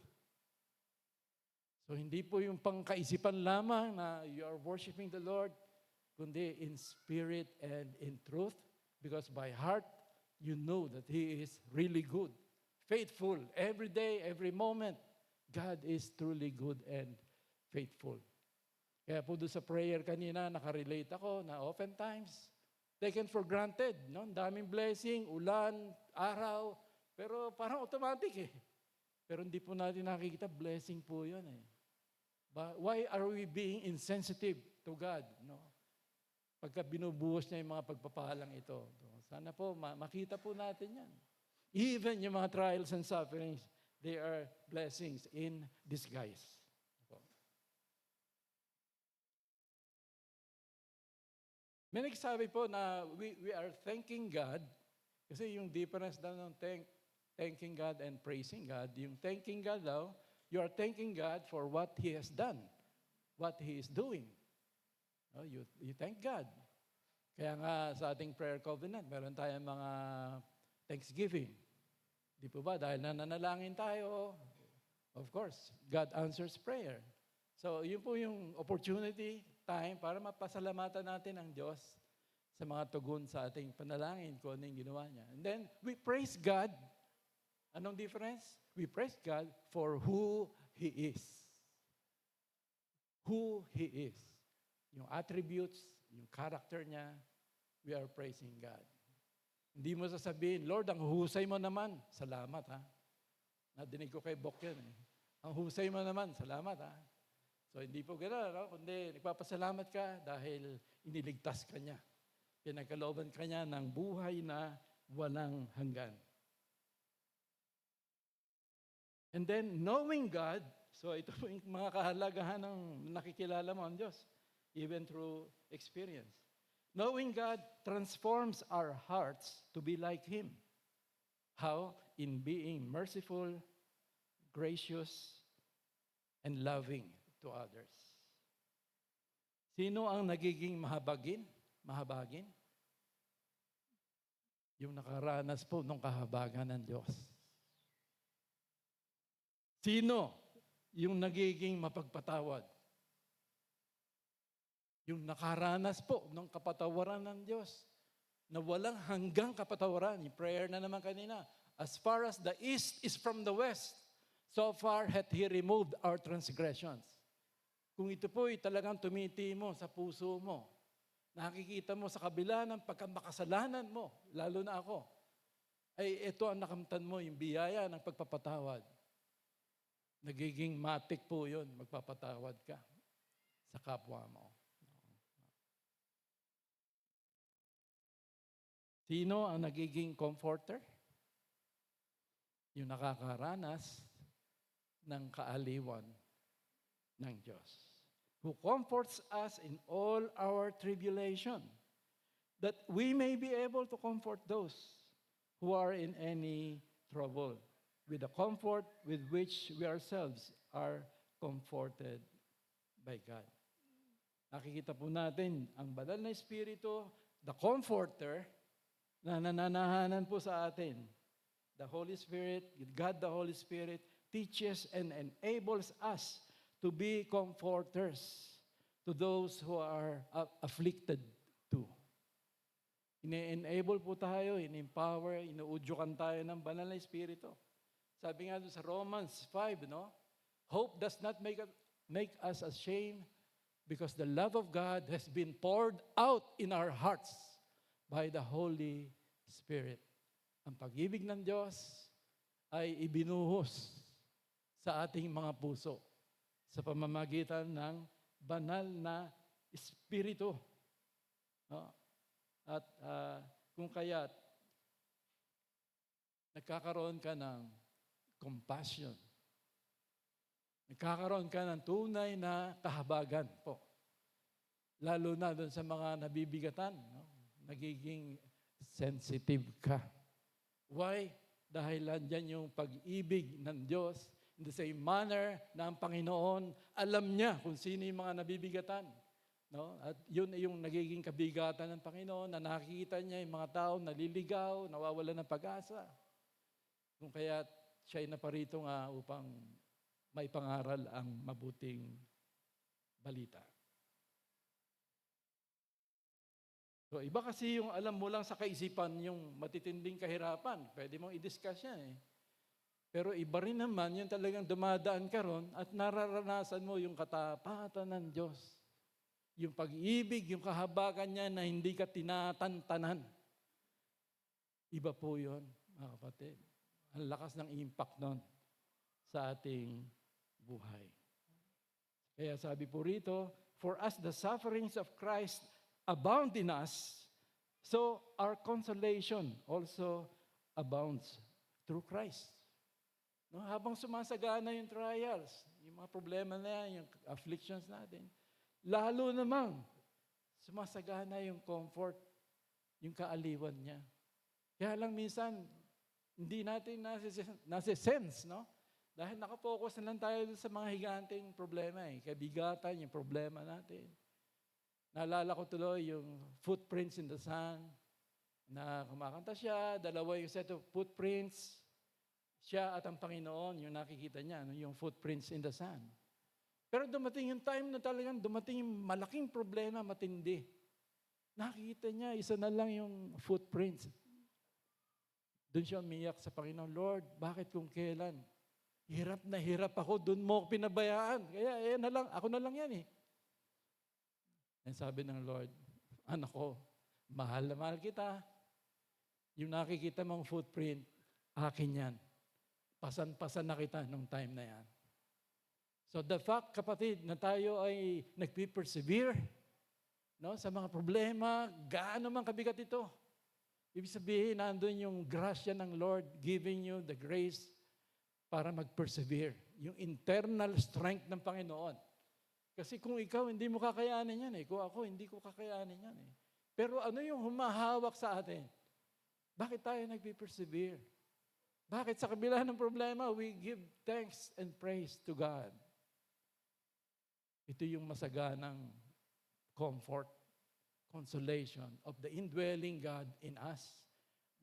S5: So hindi po yung pangkaisipan lamang na you are worshiping the Lord, kundi in spirit and in truth, because by heart, you know that He is really good, faithful, every day, every moment. God is truly good and faithful. Kaya po doon sa prayer kanina, nakarelate ako na oftentimes, taken for granted. No? Daming blessing, ulan, araw, pero parang automatic Pero hindi po natin nakikita, blessing po yun But why are we being insensitive to God? No? Pagka binubuhos niya yung mga pagpapalang ito. Sana po makita po natin yan. Even yung mga trials and sufferings, they are blessings in disguise. May nagsabi po na we are thanking God kasi yung difference daw ng thanking God and praising God, yung thanking God daw, you are thanking God for what He has done, what He is doing. No, you thank God. Kaya nga sa ating prayer covenant, meron tayong mga thanksgiving. Di po ba? Dahil nananalangin tayo, of course, God answers prayer. So, yun po yung opportunity, time, para mapasalamatan natin ang Diyos sa mga tugon sa ating panalangin kung ano yung ginawa niya. And then, we praise God. Anong difference? We praise God for who He is. Who He is. Yung attributes, yung character niya, we are praising God. Hindi mo sasabihin, Lord, ang husay mo naman. Salamat, ha? Nadinig ko kay Bok yan, eh. Ang husay mo naman, salamat, ha? So, hindi po gano'n, no? Kundi nagpapasalamat ka dahil iniligtas ka niya. Pinagkalooban ka niya ng buhay na walang hanggan. And then, knowing God, so ito po yung mga kahalagahan ng nakikilala mo ang Diyos, even through experience. Knowing God transforms our hearts to be like Him. How? In being merciful, gracious, and loving to others. Sino ang nagiging mahabagin? Yung nakaranas po ng kahabagan ng Diyos. Sino yung nagiging mapagpatawad? Yung nakaranas po ng kapatawaran ng Diyos na walang hanggang kapatawaran. Yung prayer na naman kanina, as far as the east is from the west, so far hath He removed our transgressions. Kung ito po ay talagang tumitimo sa puso mo, nakikita mo sa kabila ng pagkamakasalanan mo, lalo na ako, ay ito ang nakamtan mo, yung biyaya ng pagpapatawad. Nagiging matik po yun, magpapatawad ka sa kapwa mo. Sino ang nagiging comforter? Yung nakakaranas ng kaaliwan ng Diyos. Who comforts us in all our tribulation, that we may be able to comfort those who are in any trouble, with the comfort with which we ourselves are comforted by God. Nakikita po natin ang banal na Espiritu, the comforter, na nananahanan po sa atin. The Holy Spirit, God the Holy Spirit, teaches and enables us to be comforters to those who are afflicted too. Ine-enable po tayo, in-empower, inuudyokan tayo ng banal na Espiritu. Sabi nga doon sa Romans 5, no? Hope does not make us ashamed because the love of God has been poured out in our hearts by the Holy Spirit. Ang pag-ibig ng Diyos ay ibinuhos sa ating mga puso sa pamamagitan ng banal na Espiritu. No? At kung kaya't nagkakaroon ka ng compassion, nagkakaroon ka ng tunay na kahabagan po. Lalo na doon sa mga nabibigatan, no? Nagiging sensitive ka. Why? Dahil andyan yung pag-ibig ng Diyos in the same manner na ang Panginoon, alam niya kung sino yung mga nabibigatan. No? At yun ay yung nagiging kabigatan ng Panginoon na nakikita niya yung mga tao naliligaw, nawawalan ng pag-asa. Kung kaya siya ay naparito nga upang may pangaral ang mabuting balita. So, iba kasi yung alam mo lang sa kaisipan yung matitinding kahirapan. Pwede mong i-discuss yan eh. Pero iba rin naman yung talagang dumadaan ka ron at nararanasan mo yung katapatan ng Diyos. Yung pag-ibig, yung kahabagan niya na hindi ka tinatantanan. Iba po yun, mga kapatid. Ang lakas ng impact nun sa ating buhay. Kaya sabi po rito, for us the sufferings of Christ abound in us, so our consolation also abounds through Christ. No, habang sumasagana yung trials, yung mga problema na yan, yung afflictions natin, lalo namang sumasagana yung comfort, yung kaaliwan niya. Kaya lang minsan, hindi natin nasi-sense, no? Dahil nakapokus na lang tayo sa mga higanting problema eh. Kabigatan, yung problema natin. Naalala ko tuloy yung footprints in the sand, Na kumakanta siya, dalawa yung set of footprints, siya at ang Panginoon, yung nakikita niya, yung footprints in the sand. Pero dumating yung time na talagang dumating yung malaking problema, matindi. Nakikita niya, isa na lang yung footprints. Doon siya umiyak sa Panginoon, Lord, bakit kung kailan? Hirap ako, doon mo ako pinabayaan. Kaya ako na lang yan eh. And sabi ng Lord, anak ko, mahal na mahal kita. Yung nakikita mong footprint, akin yan. Pasan-pasan na kita nung time na yan. So the fact, kapatid, na tayo ay nagpipersevere sa mga problema, gaano man kabigat ito. Ibig sabihin, nandun yung grasya ng Lord giving you the grace para mag-persevere. Yung internal strength ng Panginoon. Kasi kung ikaw, hindi mo kakayanin yan eh. Kung ako, hindi ko kakayanin yan eh. Pero ano yung humahawak sa atin? Bakit tayo nagpipersevere? Bakit sa kabila ng problema, we give thanks and praise to God? Ito yung masaganang comfort, consolation of the indwelling God in us.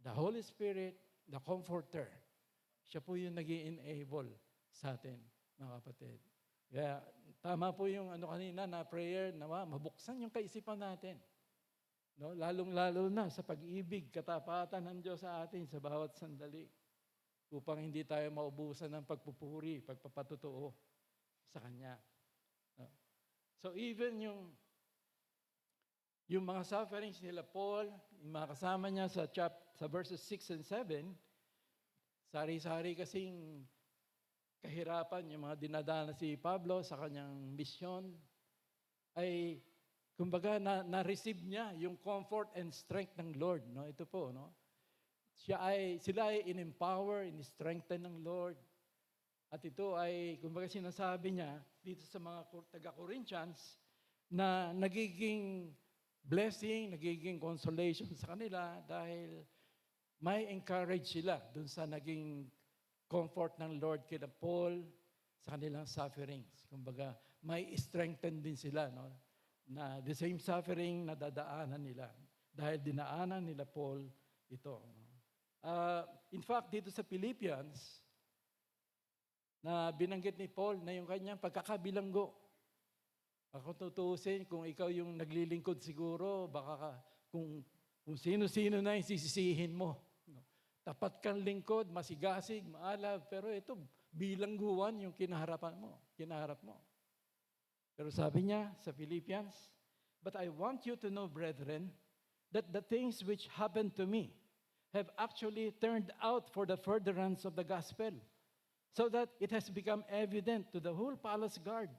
S5: The Holy Spirit, the Comforter. Siya po yung nag-i-enable sa atin, mga kapatid. Kaya tama po yung kanina na prayer na mabuksan yung kaisipan natin. Lalong-lalo na sa pag-ibig, katapatan ng Diyos sa atin sa bawat sandali. Upang hindi tayo maubusan ng pagpupuri, pagpapatotoo sa Kanya. So even yung mga sufferings nila Paul, yung mga kasama niya sa verses 6 and 7, sari-sari kasing kahirapan, yung mga dinadana si Pablo sa kanyang misyon, ay kumbaga na-receive niya yung comfort and strength ng Lord. Ito po, sila ay in-empower, in-strengthen ng Lord. At ito ay, kumbaga sinasabi niya dito sa mga taga-Corinthians na nagiging blessing, nagiging consolation sa kanila dahil may encourage sila dun sa naging comfort ng Lord kina Paul sa kanilang sufferings. Kumbaga, may strengthen din sila, na the same suffering na dadaanan nila dahil dinaanan nila Paul ito. In fact, dito sa Philippians, na binanggit ni Paul na yung kanyang pagkakabilanggo. Ako tutusin, kung ikaw yung naglilingkod siguro, baka kung sino-sino na yung sisisihin mo. Tapat kang lingkod, masigasig, maalab, pero ito, bilangguan yung kinaharap mo. Pero sabi niya sa Philippians, "But I want you to know, brethren, that the things which happened to me have actually turned out for the furtherance of the gospel, so that it has become evident to the whole palace guard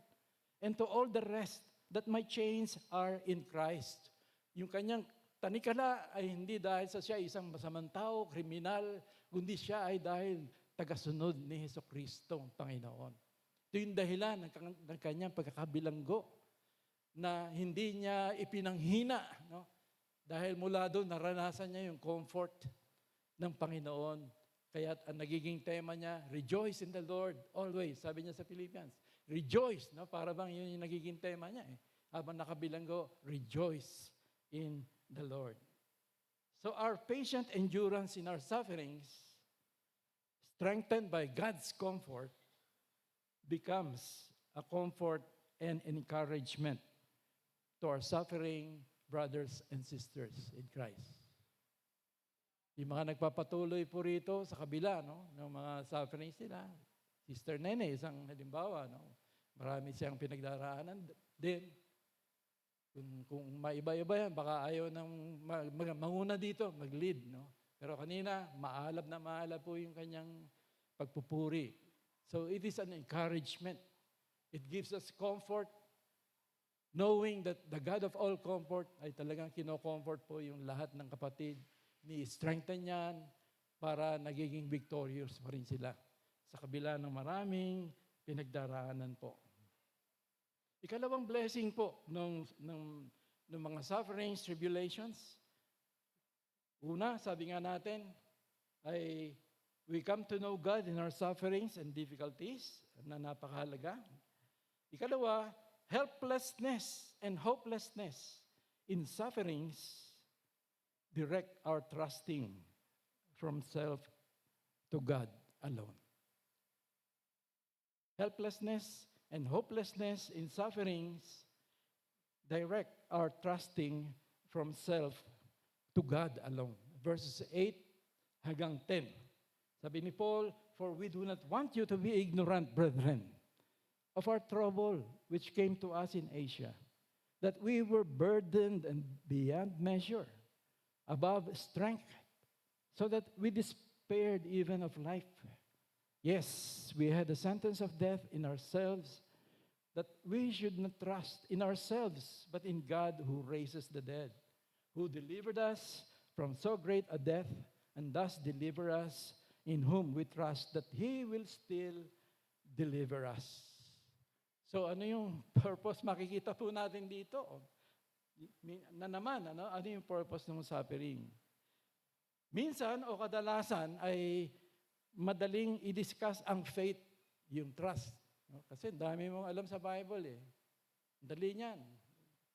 S5: and to all the rest that my chains are in Christ." Yung kanyang tanikala ay hindi dahil sa siya isang masamang tao, kriminal, kundi siya ay dahil tagasunod ni Hesukristo, ang Panginoon. Ito yung dahilan ng kanyang pagkakabilanggo na hindi niya ipinanghina. Dahil mula doon, naranasan niya yung comfort ng Panginoon. Kaya ang nagiging tema niya, rejoice in the Lord always. Sabi niya sa Philippians, rejoice. Para bang yun yung nagiging tema niya. Habang nakabilanggo, rejoice in the Lord. So our patient endurance in our sufferings, strengthened by God's comfort, becomes a comfort and encouragement to our suffering brothers and sisters in Christ. Yung mga nagpapatuloy po rito sa kabila ng mga sufferings nila, Sister Nene, isang halimbawa, marami siyang pinagdaraanan din. Kung maiba-iba yan, baka ayaw ng manguna dito, mag-lead. Pero kanina, maalab po yung kanyang pagpupuri. So it is an encouragement. It gives us comfort, knowing that the God of all comfort ay talagang kino-comfort po yung lahat ng kapatid. Ni-strengthen yan para nagiging victorious pa rin sila sa kabila ng maraming pinagdaraanan po. Ikalawang blessing po ng mga sufferings, tribulations. Una, sabi nga natin, ay we come to know God in our sufferings and difficulties, na napakahalaga. Ikalawa, helplessness and hopelessness in sufferings direct our trusting from self to God alone. Helplessness and hopelessness in sufferings direct our trusting from self to God alone. Verses 8 hanggang 10. Sabi ni Paul, "For we do not want you to be ignorant, brethren, of our trouble which came to us in Asia, that we were burdened and beyond measure, above strength, so that we despaired even of life. Yes, we had the sentence of death in ourselves, that we should not trust in ourselves, but in God who raises the dead, who delivered us from so great a death, and thus deliver us, in whom we trust that He will still deliver us." So ano yung purpose? Makikita po natin dito. Na naman, ano yung purpose ng suffering? Minsan o kadalasan ay madaling i-discuss ang faith, yung trust. Kasi dami mong alam sa Bible eh. Dali niyan.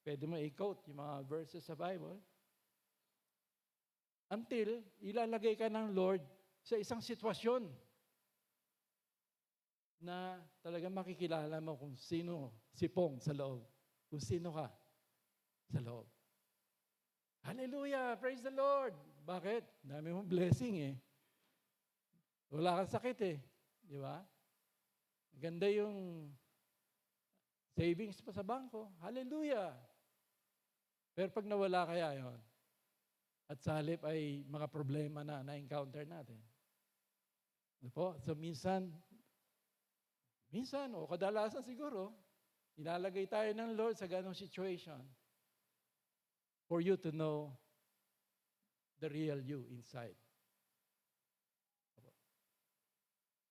S5: Pwede mo i-quote yung mga verses sa Bible. Until ilalagay ka ng Lord sa isang sitwasyon na talagang makikilala mo kung sino si Pong sa loob. Kung sino ka sa loob. Hallelujah! Praise the Lord! Bakit? Dami mong blessing eh. Wala kang sakit eh. Di ba? Ganda yung savings pa sa bangko. Hallelujah! Pero pag nawala kaya yon, at sa halip ay mga problema na na-encounter natin. Ano po? So minsan o kadalasan siguro, ilalagay tayo ng Lord sa ganong situation for you to know the real you inside.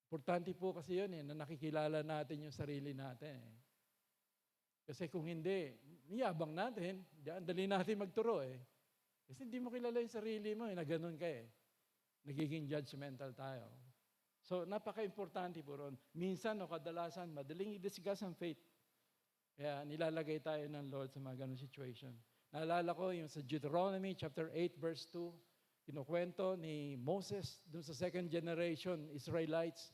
S5: Importante po kasi yun na nakikilala natin yung sarili natin. Kasi kung hindi, niyabang natin, dali natin magturo eh. Kasi hindi mo kilala yung sarili mo na ganun ka eh. Nagiging judgmental tayo. So, napaka-importante po ron. Minsan o kadalasan, madaling i-discuss ang faith. Kaya nilalagay tayo ng Lord sa mga ganong situation. Naalala ko yung sa Deuteronomy chapter 8 verse 2, kinukwento ni Moses dun sa second generation Israelites.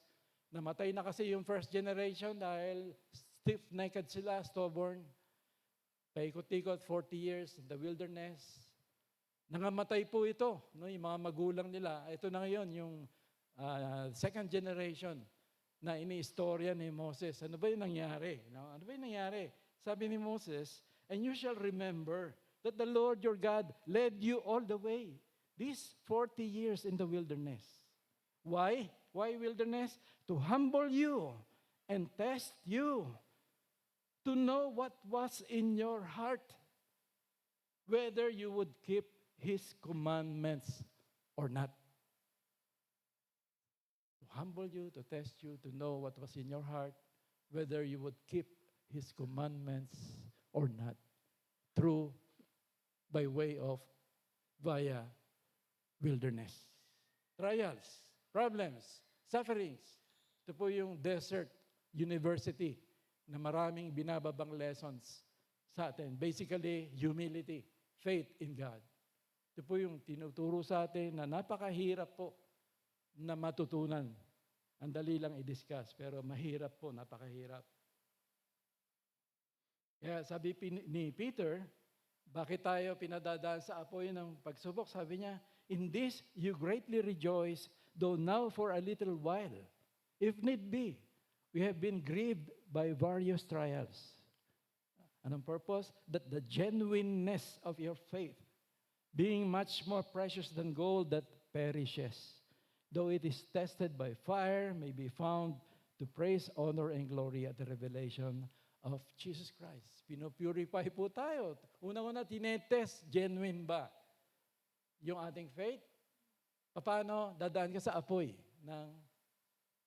S5: Namatay na kasi yung first generation dahil stiff-necked sila, stubborn. Paikot-ikot 40 years in the wilderness. Nangamatay po ito, yung mga magulang nila. Ito na ngayon, yung second generation na iniistorya ni Moses. Ano ba yung nangyari? Ano ba yung nangyari? Sabi ni Moses, "And you shall remember that the Lord your God led you all the way, these 40 years in the wilderness." Why? Why wilderness? To humble you and test you, to know what was in your heart, whether you would keep His commandments or not. To humble you, to test you, to know what was in your heart, whether you would keep His commandments or not. By way of via wilderness. Trials, problems, sufferings. Ito po yung desert university na maraming binababang lessons sa atin. Basically, humility, faith in God. Ito po yung tinuturo sa atin na napakahirap po na matutunan. Ang dali lang i-discuss, pero mahirap po, napakahirap. Kaya sabi ni Peter, bakit tayo pinadadaan sa apoy ng pagsubok? Sabi niya, "In this you greatly rejoice, though now for a little while, if need be, we have been grieved by various trials." Anong purpose? That the genuineness of your faith, being much more precious than gold that perishes, though it is tested by fire, may be found to praise, honor, and glory at the revelation of Jesus Christ. Pinopurify po tayo. Una-una, tinetest, genuine ba yung ating faith? Paano dadaan ka sa apoy ng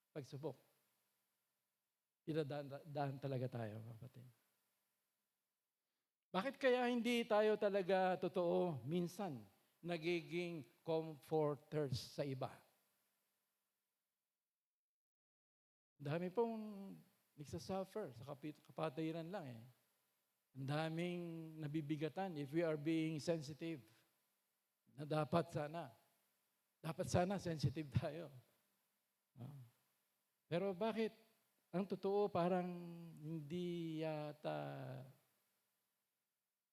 S5: pagsubok? Idadaan talaga tayo, kapatid. Bakit kaya hindi tayo talaga totoo minsan nagiging comforters sa iba? Dami pong nagsasuffer sa kapatiran lang eh. Ang daming nabibigatan if we are being sensitive. na dapat sana sensitive tayo. Ah. Pero bakit ang totoo parang hindi yata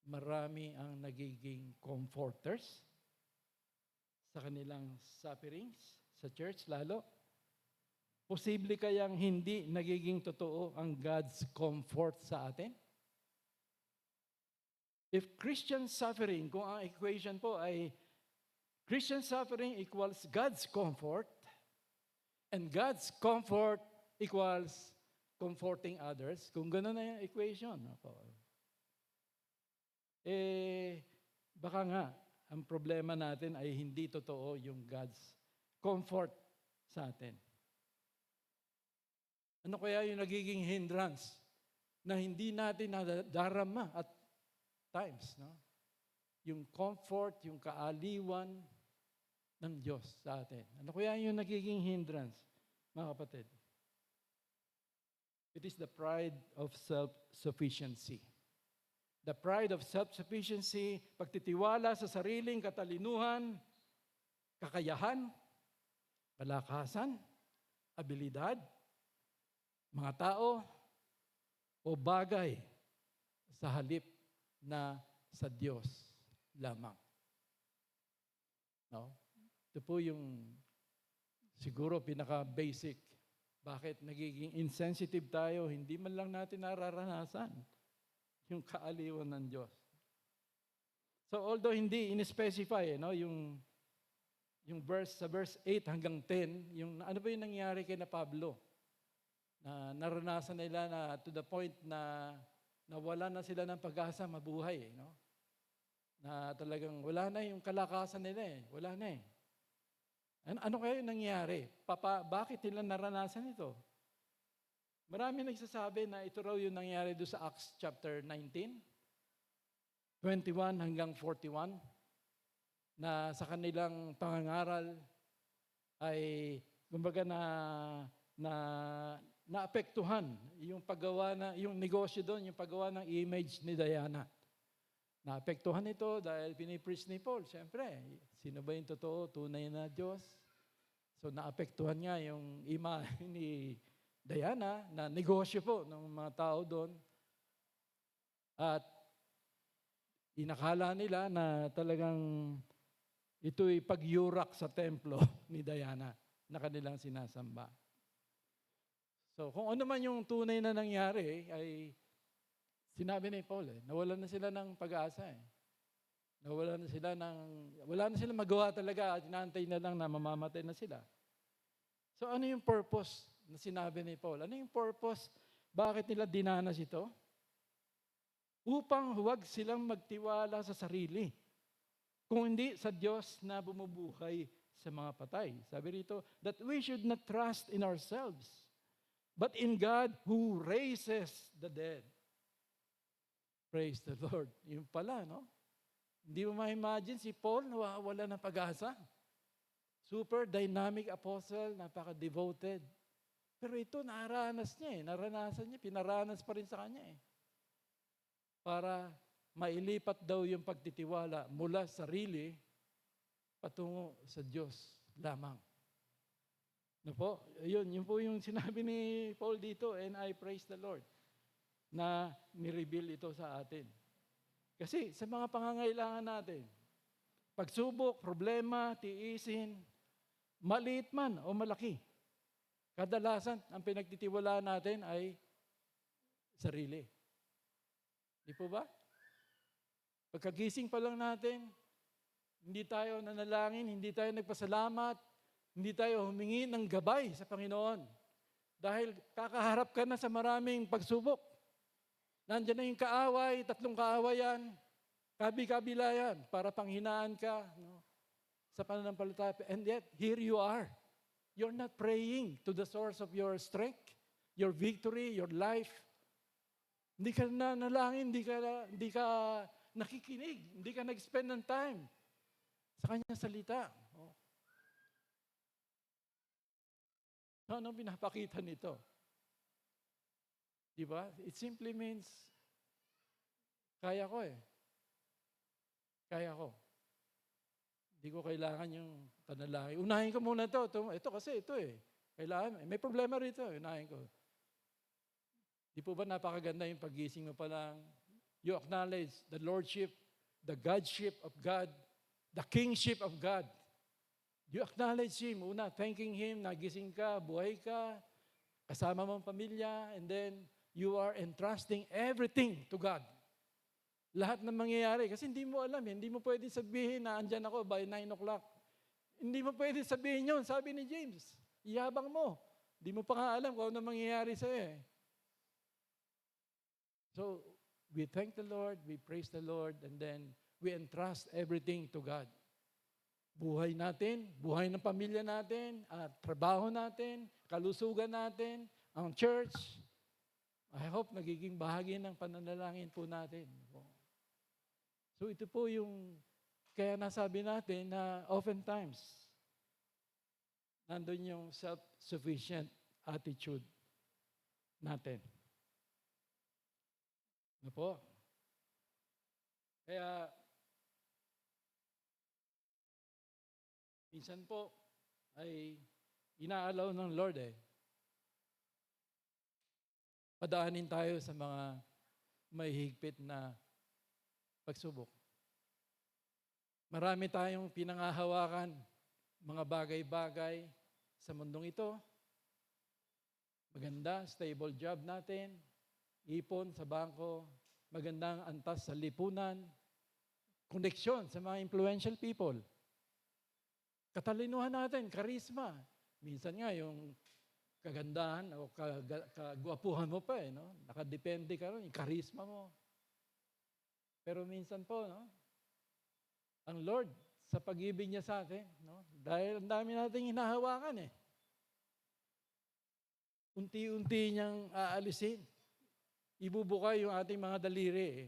S5: marami ang nagiging comforters sa kanilang sufferings, sa church lalo? Posible kayang hindi nagiging totoo ang God's comfort sa atin? If Christian suffering, kung ang equation po ay Christian suffering equals God's comfort, and God's comfort equals comforting others, kung gano'n na yung equation, baka nga, ang problema natin ay hindi totoo yung God's comfort sa atin. Ano kaya yung nagiging hindrance na hindi natin nadarama at times, no? Yung comfort, yung kaaliwan ng Diyos sa atin. Ano kaya yung nagiging hindrance, mga kapatid? It is the pride of self-sufficiency. The pride of self-sufficiency, pagtitiwala sa sariling katalinuhan, kakayahan, kalakasan, abilidad, mga tao, o bagay sa halip na sa Diyos lamang. No? Ito po yung siguro pinaka-basic. Bakit nagiging insensitive tayo? Hindi man lang natin nararanasan yung kaaliwan ng Diyos. So although hindi in-specify, yung verse sa verse 8 hanggang 10, yung ano ba yung nangyari kay na Pablo? Na naranasan nila na to the point na nawala na sila ng pag-asa mabuhay, no? Na talagang wala na yung kalakasan nila, wala na . Ano kaya yung nangyari? Bakit nila naranasan ito? Marami nagsasabi na ito raw yung nangyari doon sa Acts chapter 19, 21 hanggang 41, na sa kanilang pangangaral ay kumbaga naapektuhan yung paggawa yung negosyo doon, yung paggawa ng image ni Diana. Naapektuhan ito dahil pinipreach ni Paul. Siyempre, sino ba yung totoo, tunay na Diyos? So naapektuhan nga yung imahe ni Diana na negosyo po ng mga tao doon. At inakala nila na talagang ito'y pagyurak sa templo ni Diana na kanilang sinasamba. So kung ano man yung tunay na nangyari ay sinabi ni Paul, nawalan na sila ng pag-asa . Wala na silang magawa talaga at inaantay na lang na mamamatay na sila. So ano yung purpose na sinabi ni Paul? Ano yung purpose? Bakit nila dinanas ito? Upang huwag silang magtiwala sa sarili, kung hindi sa Diyos na bumubuhay sa mga patay. Sabi rito, that we should not trust in ourselves, but in God who raises the dead. Praise the Lord. Yung pala, no? Hindi mo ma-imagine si Paul nawawala ng pag-asa. Super dynamic apostle, napaka-devoted. Pero ito, naranasan niya, pinaranas pa rin sa kanya . Para mailipat daw yung pagtitiwala mula sa sarili patungo sa Diyos lamang. No po? Yun po yung sinabi ni Paul dito, and I praise the Lord na ni-reveal ito sa atin. Kasi sa mga pangangailangan natin, pagsubok, problema, tiisin, maliit man o malaki, kadalasan ang pinagtitiwalaan natin ay sarili. Di po ba? Pagkagising pa lang natin, hindi tayo nanalangin, hindi tayo nagpasalamat, hindi tayo humingi ng gabay sa Panginoon. Dahil kakaharap ka na sa maraming pagsubok. Nandiyan na yung kaaway, 3 kaawayan, kabi-kabila yan, para panghinaan ka, no? Sa pananampalataya. And yet, here you are. You're not praying to the source of your strength, your victory, your life. Hindi ka nanalangin, hindi ka nakikinig, hindi ka nag-spend ng time sa kanyang salita. So, anong pinapakita nito? Diba? It simply means, kaya ko . Kaya ko. Hindi ko kailangan yung panalangin. Unahin ko muna ito. Ito kasi ito eh. Kailangan, may problema rito. Unahin ko. Di po ba napakaganda yung paggising mo pa lang? You acknowledge the Lordship, the Godship of God, the Kingship of God. You acknowledge Him. Una, thanking Him, nagising ka, buhay ka, kasama mo ang pamilya, and then you are entrusting everything to God. Lahat ng mangyayari. Kasi hindi mo alam, hindi mo pwede sabihin na andyan ako by 9 o'clock. Hindi mo pwede sabihin yun, sabi ni James. Iyabang mo. Hindi mo pa nga alam kung ano mangyayari sa'yo eh. So, we thank the Lord, we praise the Lord, and then we entrust everything to God. Buhay natin, buhay ng pamilya natin, at trabaho natin, kalusugan natin, ang church. I hope nagiging bahagi ng pananalangin po natin. So ito po yung, kaya nasabi natin na oftentimes, nandun yung self-sufficient attitude natin. Ano po? Kaya, minsan po, ay inaalaw ng Lord padaanin tayo sa mga may higpit na pagsubok. Marami tayong pinangahawakan, mga bagay-bagay sa mundong ito. Maganda, stable job natin, ipon sa bangko, magandang antas sa lipunan, koneksyon sa mga influential people. Katalinuhan natin, karisma. Minsan nga yung kagandahan o kagwapuhan mo pa no? Nakadepende ka ron, yung karisma mo. Pero minsan po, no? Ang Lord, sa pag-ibig niya sa atin, no? Dahil ang dami nating hinahawakan unti-unti niyang aalisin. Ibubuka yung ating mga daliri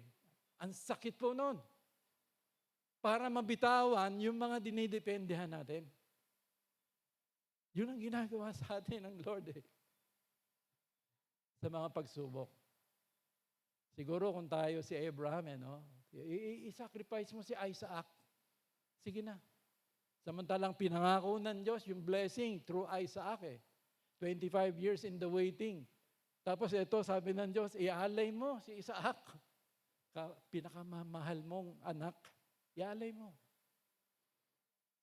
S5: Ang sakit po nun. Para mabitawan yung mga dinidependehan natin. Yun ang ginagawa sa atin ng Lord sa mga pagsubok. Siguro kung tayo si Abraham, i-sacrifice mo si Isaac. Sige na. Samantalang pinangako ng Diyos yung blessing through Isaac 25 years in the waiting. Tapos ito, sabi ng Diyos, ialay mo si Isaac. Pinakamamahal mong anak, ialay mo.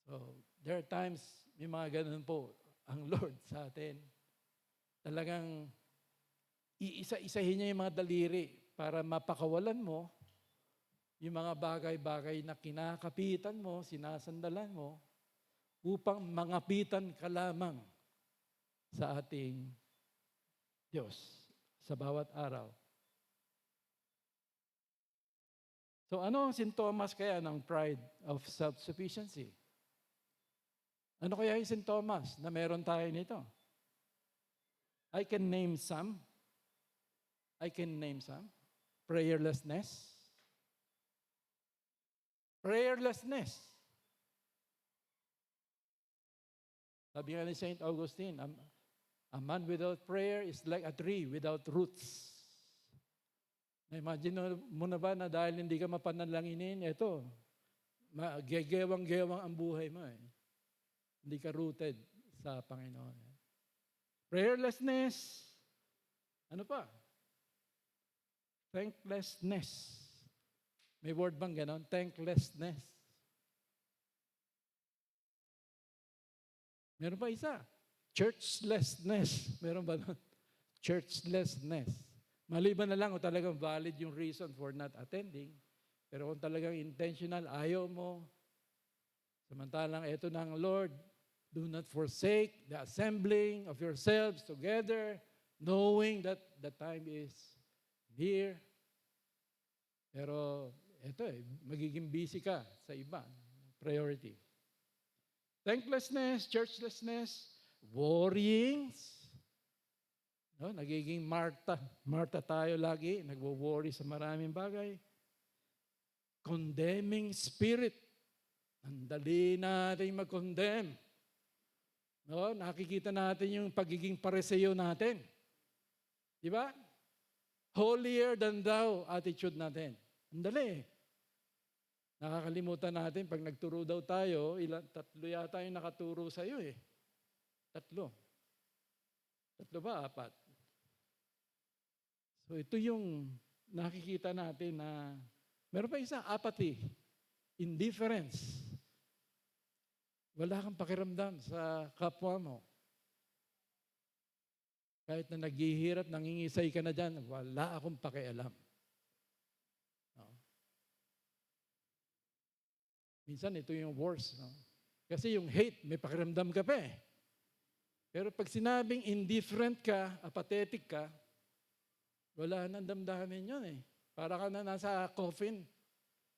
S5: So, there are times, may mga ganun po ang Lord sa atin. Talagang iisa-isahin niya yung mga daliri para mapakawalan mo yung mga bagay-bagay na kinakapitan mo, sinasandalan mo, upang mangapitan ka lamang sa ating Diyos sa bawat araw. So ano ang sintomas kaya ng pride of self-sufficiency? Ano kaya yung sintomas na meron tayo nito? I can name some. Prayerlessness. Prayerlessness. Sabi nga ni St. Augustine, a man without prayer is like a tree without roots. Na-imagine mo na ba na dahil hindi ka mapanalanginin, ito, gegewang-gewang ang buhay mo Hindi ka rooted sa Panginoon. Prayerlessness. Ano pa? Thanklessness. May word bang ganon? Thanklessness. Meron pa isa. Churchlessness. Meron ba nun? Churchlessness. Maliban na lang kung talagang valid yung reason for not attending. Pero kung talagang intentional, ayaw mo. Samantalang ito ng Lord, do not forsake the assembling of yourselves together, knowing that the time is near. Pero ito magiging busy ka sa iba. Priority. Thanklessness, churchlessness, worrying. No, nagiging Martha tayo lagi, nagwo-worry sa maraming bagay. Condemning spirit. Ang dali natin mag-condemn. No, nakikita natin yung pagiging pareseyo natin. Di ba? Holier than thou attitude natin. Ang dali Nakakalimutan natin, pag nagturo daw tayo, tatlo yata yung nakaturo sa iyo eh. Tatlo. Tatlo ba? Apat. So ito yung nakikita natin na meron pa isa, apathy, indifference. Wala kang pakiramdam sa kapwa mo. Kahit na naghihirap, nangingisay ka na dyan, wala akong pakialam. No? Minsan ito yung worst. No? Kasi yung hate, may pakiramdam ka pa eh. Pero pag sinabing indifferent ka, apathetic ka, wala nang damdamin yun eh. Para ka na nasa coffin.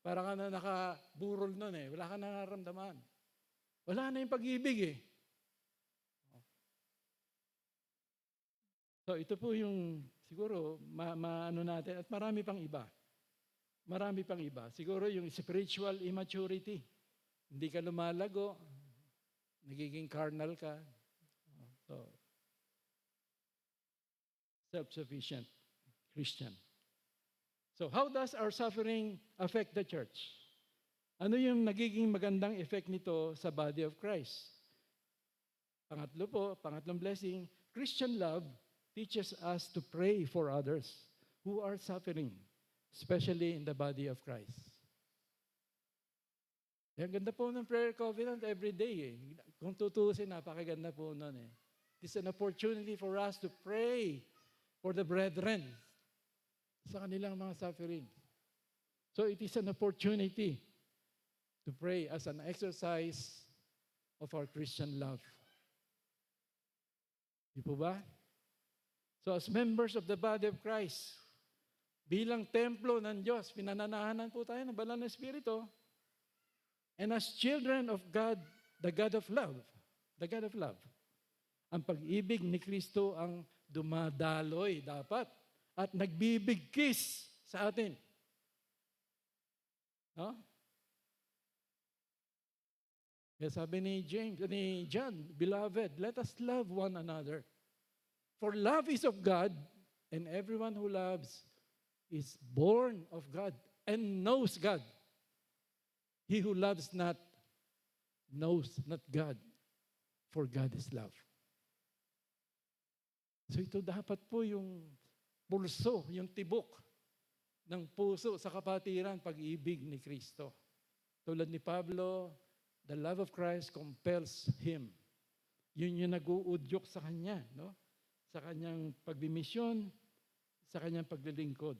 S5: Para ka na nakaburol nun eh. Wala ka na nararamdaman. Wala na yung pag-ibig eh. So ito po yung siguro maano natin at marami pang iba. Marami pang iba. Siguro yung spiritual immaturity. Hindi ka lumalago, nagiging carnal ka. So, self-sufficient Christian. So how does our suffering affect the church? Ano yung nagiging magandang effect nito sa body of Christ? Pangatlong blessing, Christian love teaches us to pray for others who are suffering, especially in the body of Christ. Ang ganda po ng prayer covenant every day eh. Kung tutusin, napakaganda po nun eh. It's an opportunity for us to pray for the brethren sa kanilang mga suffering. So it is an opportunity to pray as an exercise of our Christian love. Di po ba? So as members of the body of Christ, bilang templo ng Diyos, pinananahanan po tayo ng banal na Espiritu. And as children of God, the God of love, ang pag-ibig ni Kristo ang dumadaloy dapat at nagbibigkis sa atin. No? Kaya sabi ni John, Beloved, let us love one another. For love is of God, and everyone who loves is born of God and knows God. He who loves not knows not God, for God is love. So ito dapat po yung pulso, yung tibok ng puso sa kapatiran, pag-ibig ni Kristo. Tulad ni Pablo, the love of Christ compels him. Yun yung nag-uudyok sa kanya, no? Sa kanyang pagbimisyon, sa kanyang paglilingkod.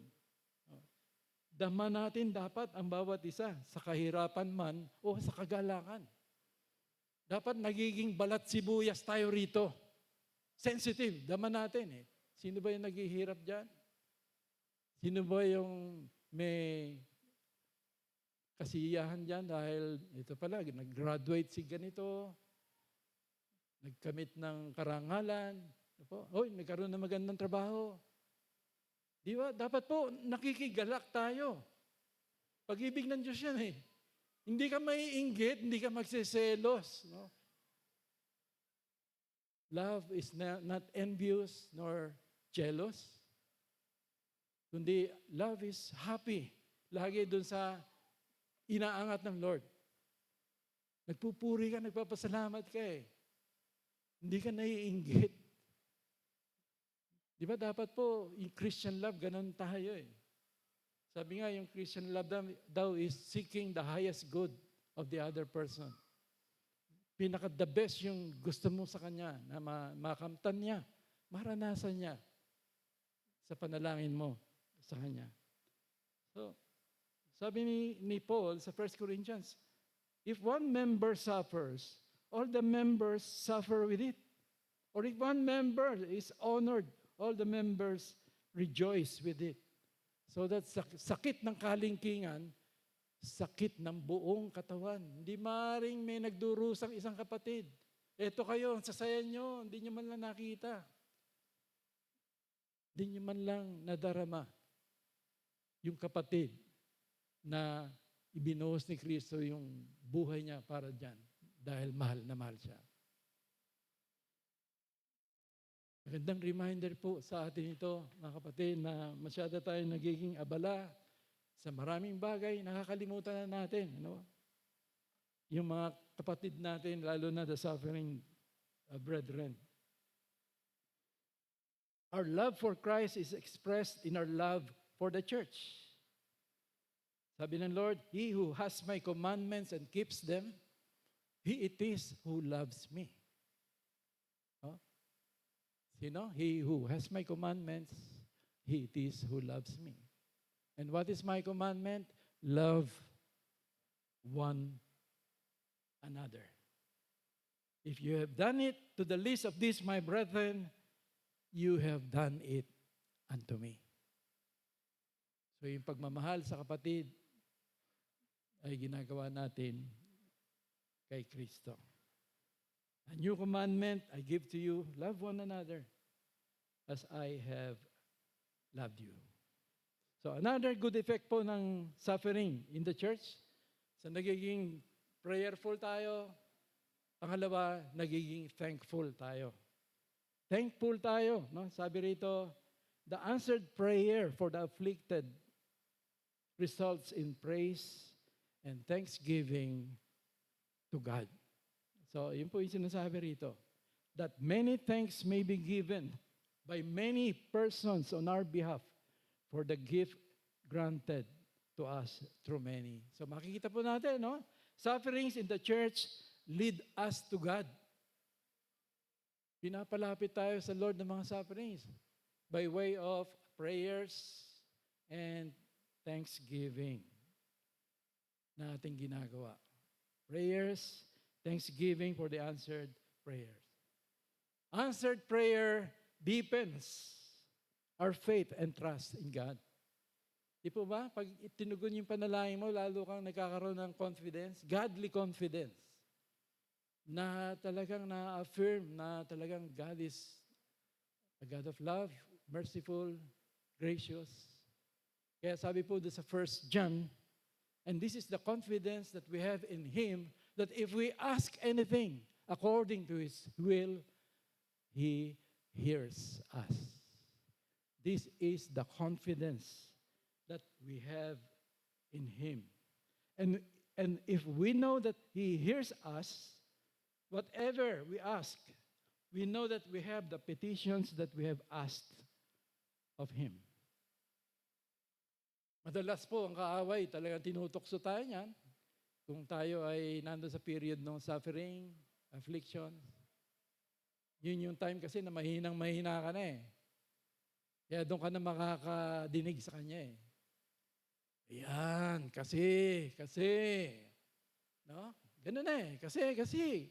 S5: Dama natin dapat ang bawat isa, sa kahirapan man o sa kagalakan. Dapat nagiging balat sibuyas tayo rito. Sensitive, dama natin eh. Sino ba yung naghihirap dyan? Sino ba yung may kasiyahan dyan dahil ito pala, nag-graduate si ganito, nagkamit ng karangalan, oy, nagkaroon ng magandang trabaho. Di ba? Dapat po, nakikigalak tayo. Pag-ibig ng Diyos yan eh. Hindi ka maiinggit, hindi ka magsiselos. No? Love is not envious nor jealous. Kundi love is happy. Lagi dun sa inaangat ng Lord. Nagpupuri ka, nagpapasalamat ka eh. Hindi ka naiinggit. Di ba dapat po, yung Christian love, ganun tayo eh. Sabi nga, yung Christian love daw is seeking the highest good of the other person. Pinaka-the best yung gusto mo sa kanya, na makamtan niya, maranasan niya sa panalangin mo sa kanya. So, sabi ni Paul sa 1 Corinthians, if one member suffers, all the members suffer with it. Or if one member is honored, all the members rejoice with it. So that sakit ng kalingkingan, sakit ng buong katawan. Hindi maaaring may nagdurusang isang kapatid. Eto kayo, sasaya nyo, hindi nyo man lang nakita. Hindi nyo man lang nadarama yung kapatid na ibinuhos ni Kristo yung buhay niya para dyan dahil mahal na mahal siya. Magandang reminder po sa atin ito, mga kapatid, na masyado tayo nagiging abala Sa maraming bagay, nakakalimutan na natin. Yung mga kapatid natin, lalo na the suffering brethren. Our love for Christ is expressed in our love for the church. Sabi ng Lord, He who has my commandments and keeps them, He it is who loves me. Oh? Sino? He who has my commandments, He it is who loves me. And what is my commandment? Love one another. If you have done it to the least of these, my brethren, you have done it unto me. So yung pagmamahal sa kapatid ay ginagawa natin kay Kristo. A new commandment I give to you, love one another as I have loved you. So another good effect po ng suffering in the church, so nagiging prayerful tayo. Pangalawa, nagiging thankful tayo. Thankful tayo. No? Sabi rito, the answered prayer for the afflicted results in praise and thanksgiving to God. So, yun po yung sinasabi rito. That many thanks may be given by many persons on our behalf for the gift granted to us through many. So, makikita po natin, no? Sufferings in the church lead us to God. Pinapalapit tayo sa Lord ng mga sufferings by way of prayers and thanksgiving na ating ginagawa. Prayers, thanksgiving for the answered prayers. Answered prayer deepens our faith and trust in God. Di po ba? Pag tinugon yung panalangin mo, lalo kang nagkakaroon ng confidence, godly confidence, na talagang na-affirm na talagang God is a God of love, merciful, gracious. Kaya sabi po doon sa 1 John, and this is the confidence that we have in Him, that if we ask anything according to His will, He hears us. This is the confidence that we have in Him. And if we know that He hears us, whatever we ask, we know that we have the petitions that we have asked of Him. Madalas po ang kaaway, talagang tinutokso tayo niyan. Kung tayo ay nandun sa period ng suffering, affliction, yun yung time kasi na mahina ka na eh. Kaya doon ka na makakadinig sa Kanya eh. Ayan, kasi. No? Ganun eh, kasi.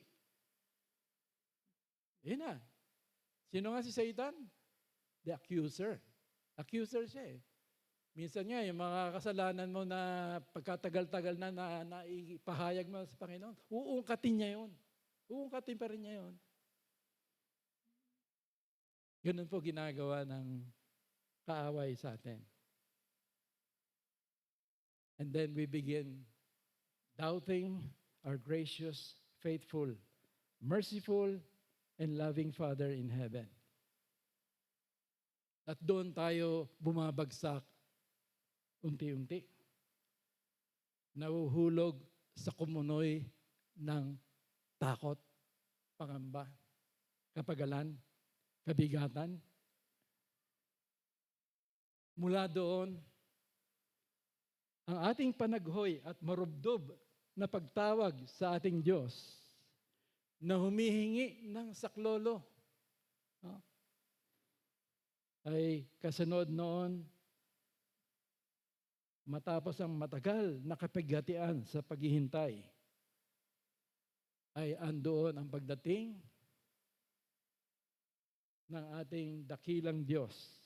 S5: Yun na. Sino nga si Satan? The accuser. Accuser siya eh. Minsan nga, yung mga kasalanan mo na pagkatagal-tagal na ipahayag mo sa Panginoon, uungkatin niya yun. Uungkatin pa rin niya yun. Ganun po ginagawa ng kaaway sa atin. And then we begin doubting our gracious, faithful, merciful, and loving Father in heaven. At doon tayo bumabagsak unti-unti. Nahuhulog sa kumunoy ng takot, pangamba, kapagalan, kabigatan. Mula doon, ang ating panaghoy at marubdob na pagtawag sa ating Diyos na humihingi ng saklolo, no? Ay kasunod noon, matapos ang matagal na kapighatian sa paghihintay, ay andoon ang pagdating ng ating dakilang Diyos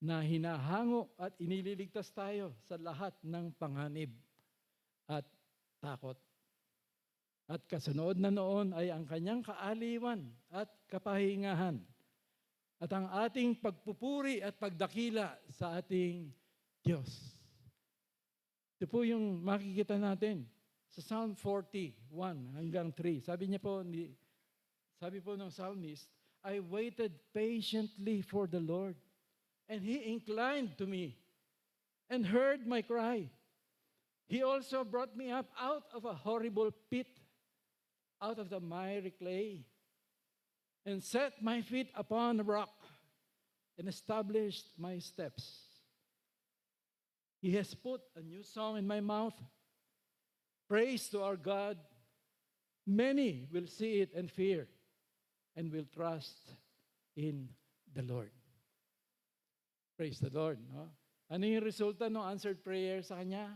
S5: na hinahango at inililigtas tayo sa lahat ng panganib at takot. At kasunod na noon ay ang kanyang kaaliwan at kapahingahan at ang ating pagpupuri at pagdakila sa ating Diyos. Ito po yung makikita natin sa Psalm 41 hanggang 3. Sabi po ng psalmist, I waited patiently for the Lord, and He inclined to me and heard my cry. He also brought me up out of a horrible pit, out of the miry clay, and set my feet upon a rock, and established my steps. He has put a new song in my mouth, praise to our God. Many will see it and fear, and will trust in the Lord. Praise the Lord. No? Ano yung resulta ng answered prayer sa kanya?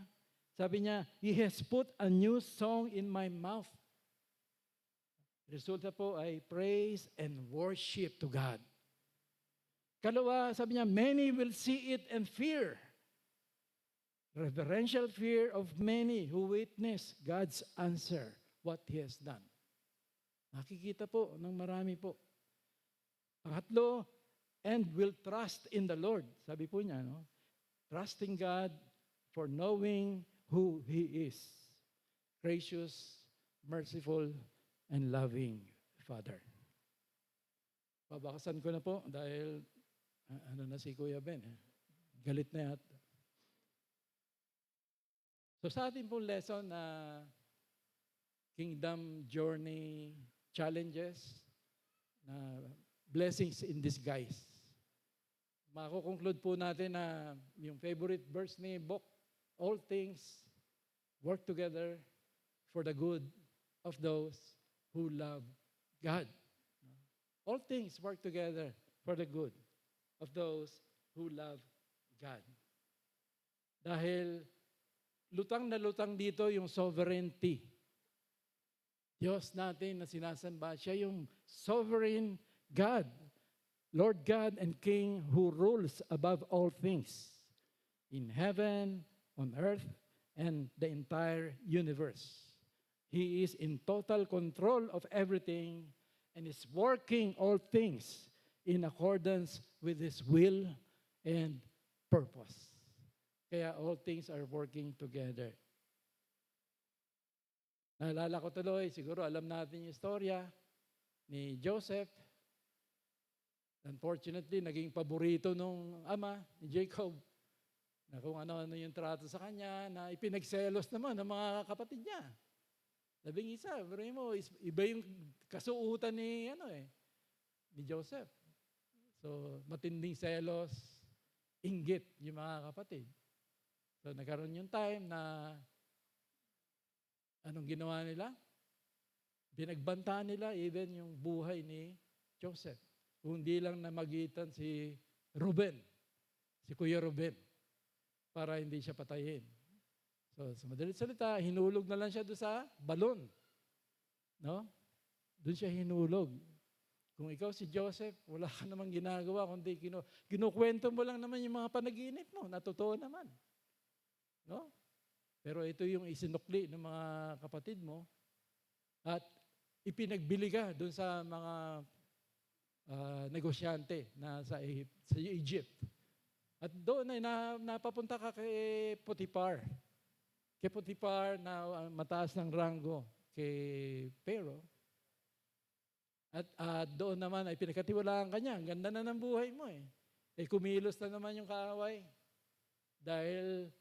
S5: Sabi niya, He has put a new song in my mouth. Resulta po ay praise and worship to God. Kalawa, sabi niya, many will see it and fear. Reverential fear of many who witness God's answer, what He has done. Nakikita po ng marami po. Pangatlo, and will trust in the Lord. Sabi po niya, no? Trusting God for knowing who He is. Gracious, merciful, and loving Father. Babakasan ko na po dahil si Kuya Ben. Galit na yata. So sa ating pong lesson na Kingdom Journey Challenges, na blessings in disguise. Makukonclude po natin na yung favorite verse ni Bok, all things work together for the good of those who love God. All things work together for the good of those who love God. Dahil lutang na lutang dito yung sovereignty. Diyos natin na sinasamba, siya yung sovereign God, Lord God and King who rules above all things in heaven, on earth, and the entire universe. He is in total control of everything and is working all things in accordance with His will and purpose. Kaya all things are working together. Naalala ko tuloy, siguro alam natin yung istorya ni Joseph. Unfortunately, naging paborito nung ama ni Jacob na kung ano-ano yung trato sa kanya na ipinagselos naman ng mga kapatid niya. Labing isa, pero mo, iba yung kasuutan ni Joseph. So, matinding selos, inggit yung mga kapatid. So, nagkaroon yung time na anong ginawa nila? Binagbantaan nila even yung buhay ni Joseph. Kung di lang namagitan si Ruben, si Kuya Ruben, para hindi siya patayin. So, sa madalit salita, hinulog na lang siya doon sa balon. No? Doon siya hinulog. Kung ikaw si Joseph, wala ka namang ginagawa, kundi kinukwento mo lang naman yung mga panaginip mo, na totoo naman. No? Pero ito yung isinukli ng mga kapatid mo at ipinagbili ka doon sa mga negosyante na sa Egypt. At doon ay napapunta ka kay Potiphar. Kay Potiphar na mataas ng ranggo kay Pharaoh. At doon naman ay pinagkatiwalaan ka niya. Ang ganda na ng buhay mo eh. Kumilos na naman yung kaaway. Dahil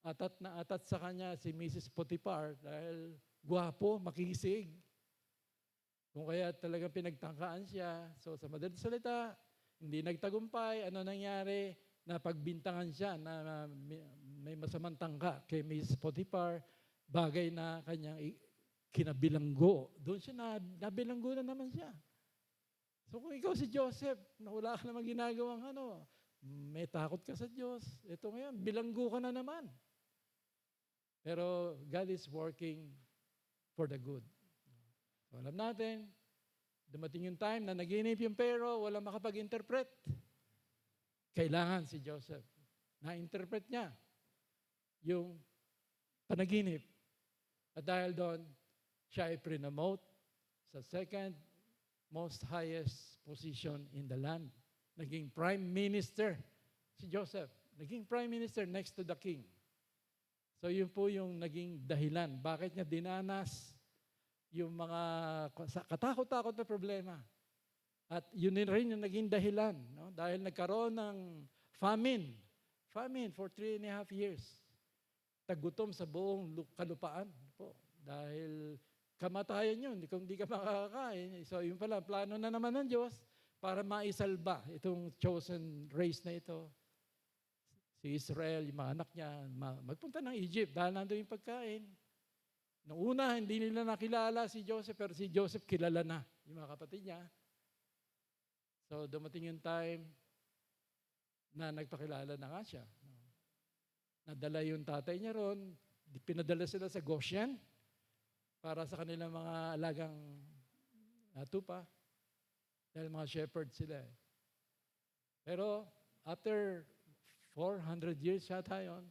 S5: atat na atat sa kanya si Mrs. Potiphar dahil gwapo, makisig. Kung kaya talagang pinagtangkaan siya. So sa madaling salita, hindi nagtagumpay. Ano nangyari? Napagbintangan siya na may masamang tangka kay Mrs. Potiphar, bagay na kanyang kinabilanggo. Doon siya nabilanggo na naman siya. So kung ikaw si Joseph, na wala ka naman ginagawang may takot ka sa Diyos. Ito ngayon, bilanggo ka na naman. Pero God is working for the good. So alam natin, dumating yung time na naginip yung Pharaoh, walang makapag-interpret. Kailangan si Joseph. Na-interpret niya yung panaginip. At dahil doon, siya ay prinomote sa second most highest position in the land. Naging prime minister si Joseph. Naging prime minister next to the king. So yun po yung naging dahilan. Bakit niya dinanas yung mga katakot-takot na problema. At yun rin yung naging dahilan. No? Dahil nagkaroon ng famine famine for 3.5 years. Tagutom sa buong kalupaan po. Dahil kamatayan yun, kung di ka makakakain. So yun pala, plano na naman ng Diyos para maisalba itong chosen race na ito. Si Israel, yung mga anak niya, magpunta ng Egypt dahil nandun yung pagkain. Noong una, hindi nila nakilala si Joseph, pero si Joseph kilala na yung mga kapatid niya. So dumating yung time na nagpakilala na nga siya. Nadala yung tatay niya ron, pinadala sila sa Goshen para sa kanilang mga alagang tupa. Dahil mga shepherd sila. Pero after 400 years yata yun,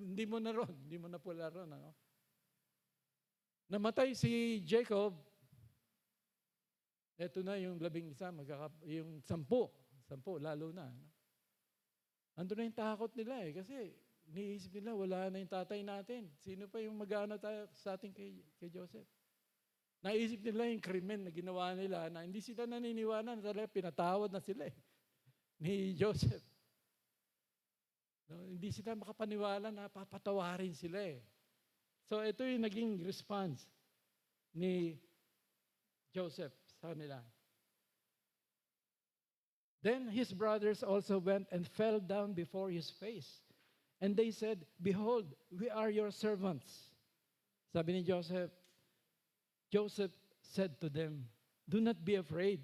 S5: hindi mo na pula ron. Ano? Namatay si Jacob, eto na yung 11, yung 10 lalo na. No? Ando na yung takot nila kasi iniisip nila wala na yung tatay natin. Sino pa yung mag-aano tayo sa ating kay Joseph? Naisip nila yung krimen na ginawa nila na hindi sila naniniwanan, talaga pinatawad na sila ni Joseph. No, hindi sila makapaniwala na papatawarin sila So ito yung naging response ni Joseph sa kanila. Then his brothers also went and fell down before his face. And they said, "Behold, we are your servants." Sabi ni Joseph said to them, "Do not be afraid,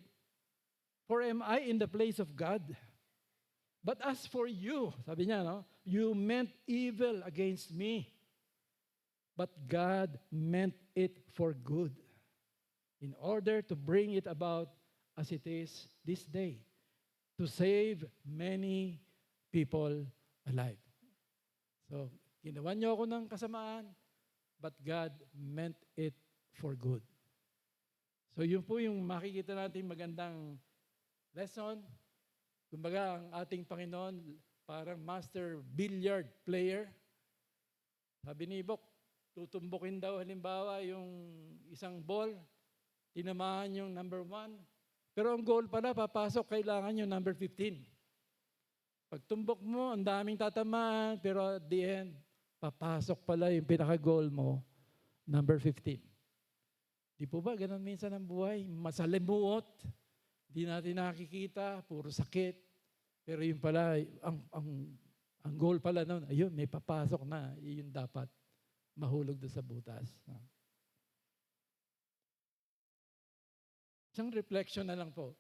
S5: for am I in the place of God? But as for you," sabi niya, no, "you meant evil against me, but God meant it for good, in order to bring it about as it is this day, to save many people alive." So, ginawa niyo ako ng kasamaan, but God meant it for good. So, yun po yung makikita natin magandang lesson. Kumbaga, ang ating Panginoon, parang master billiard player. Sabi ni Ibok, tutumbukin daw halimbawa yung isang ball, tinamaan yung number 1. Pero ang goal pala, papasok, kailangan yung number 15. Pag tumbok mo, ang daming tatamaan, pero at the end, papasok pala yung pinaka-goal mo, number 15. Di po ba, ganun minsan ang buhay? Masalimuot, di natin nakikita, puro sakit. Pero yun pala, ang goal pala nun, ayun, may papasok na, yun dapat mahulog doon sa butas. Isang reflection na lang po.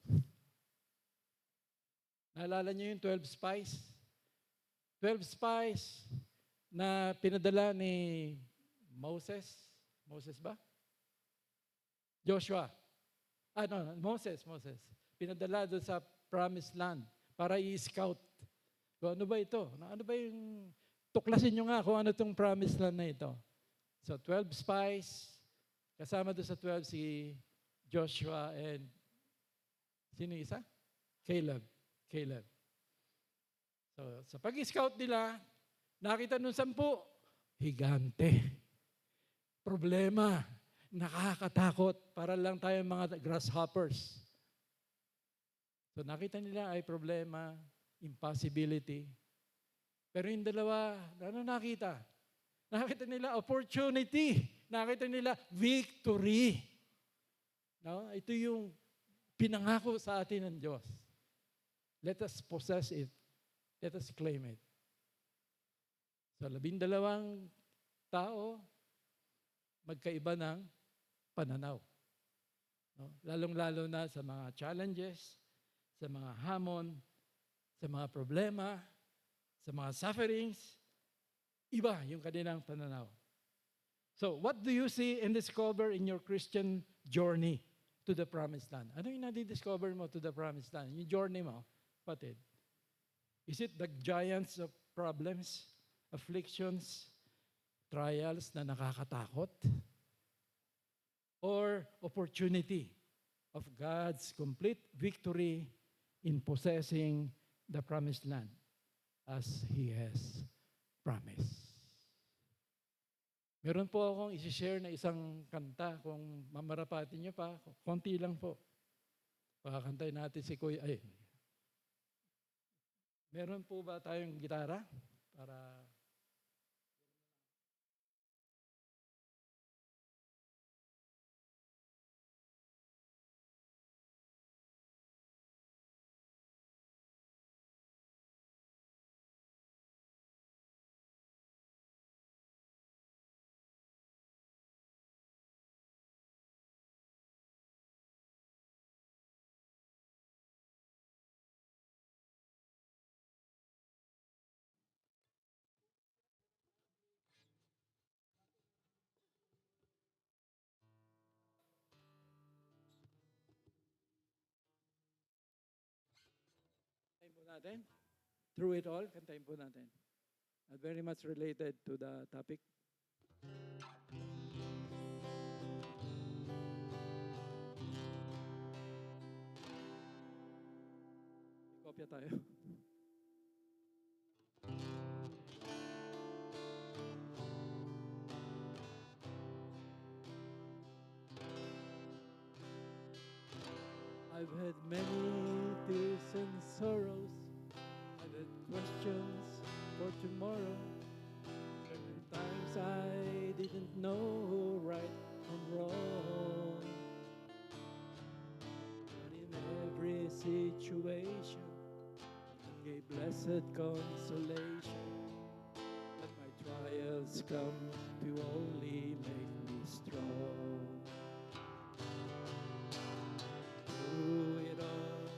S5: Naalala niyo yung 12 spies? 12 spies na pinadala ni Moses. Moses ba? Joshua. Moses. Pinadala doon sa promised land para i-scout. So, ano ba ito? Ano ba yung... Tuklasin nyo nga kung ano itong promised land na ito. So, 12 spies. Kasama doon sa 12 si Joshua and... Sino isa? Caleb. So, sa pag-scout nila, nakita nung 10, higante. Problema. Nakakatakot. Para lang tayo mga grasshoppers. So, nakita nila ay problema, impossibility. Pero yung dalawa, ano nakita? Nakita nila opportunity. Nakita nila victory. No? Ito yung pinangako sa atin ng Diyos. Let us possess it. Let us claim it. So, 12 tao, magkaiba ng pananaw. No? Lalong-lalo na sa mga challenges, sa mga hamon, sa mga problema, sa mga sufferings, iba yung kanilang pananaw. So, what do you see and discover in your Christian journey to the promised land? Ano yung nadi-discover mo to the promised land? Yung journey mo, patid. Is it the giants of problems, afflictions, trials na nakakatakot? Or opportunity of God's complete victory in possessing the promised land as He has promised? Meron po akong isi-share na isang kanta. Kung mamarapatin niyo pa, konti lang po. Pakakantay natin si Kuya. Meron po ba tayong gitara para kantahin po natin? Through it all, kantahin po natin. Very much related to the topic. May kopya tayo. I've had many tears and sorrows. I've had questions for tomorrow. Certain times I didn't know right from wrong. But in every situation, God gave blessed consolation. That my trials come to only make me strong. Through it all,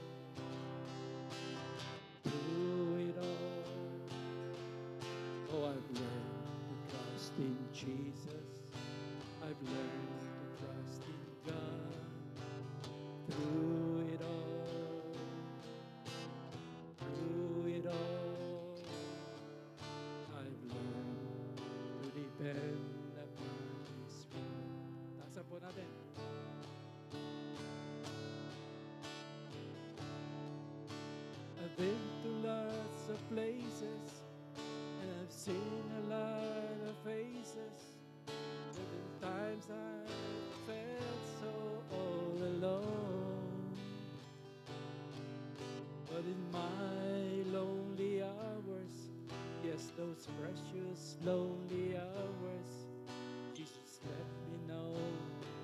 S5: oh, I've learned to trust in Jesus. I've learned to trust in God. Through it all, I've learned to depend upon His word. Taasan po natin. I've been to lots of places, and I've seen a lot of faces. There have been times I felt so all alone. But in my lonely hours, yes, those precious lonely hours, Jesus let me know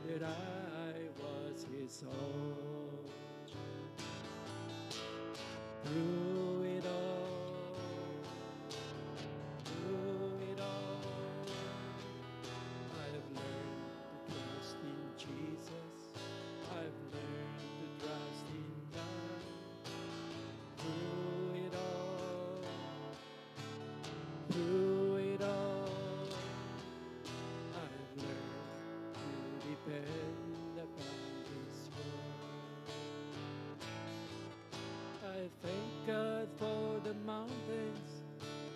S5: that I was His own. Through it all, I've learned to trust in Jesus. I've learned to trust in God. Through it all, I've learned to depend upon His word. I thank God for the mountains,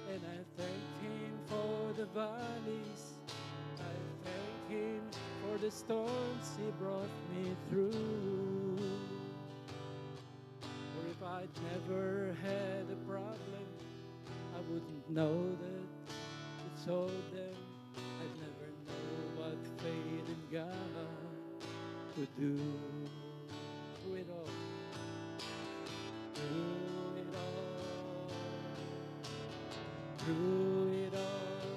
S5: and I thank Him for the valleys. I thank Him for the storms He brought me through. For if I'd never had a problem, I wouldn't know that to solve them. I'd never know what faith in God could do. Through it all. Through it all,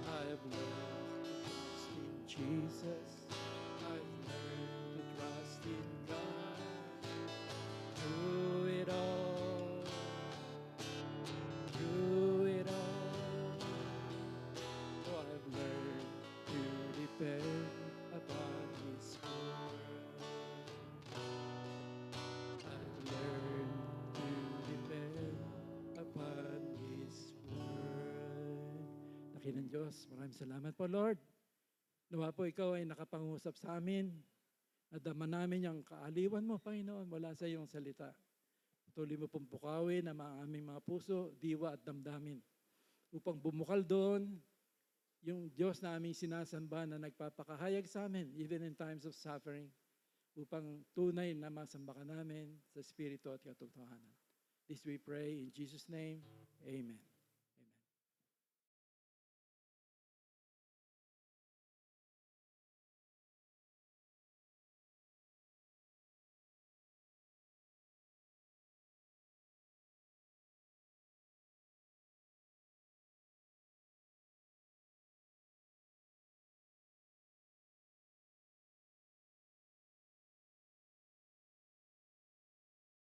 S5: I've learned to trust in Jesus. I've learned to trust in God. Through it all, oh, I've learned to depend upon His word. I've learned to depend upon His word. Dakilang Diyos, maraming salamat po, Lord. Nawa po Ikaw ay nakapangusap sa amin. Nadama namin yung kaaliwan mo, Panginoon, mula sa iyong salita. Tuloy mo pong pukawin ang aming mga puso, diwa at damdamin. Upang bumukal doon yung Diyos na aming sinasamba na nagpapakahayag sa amin, even in times of suffering, upang tunay na masamba ka namin sa Espiritu at katotohanan. This we pray in Jesus' name, Amen.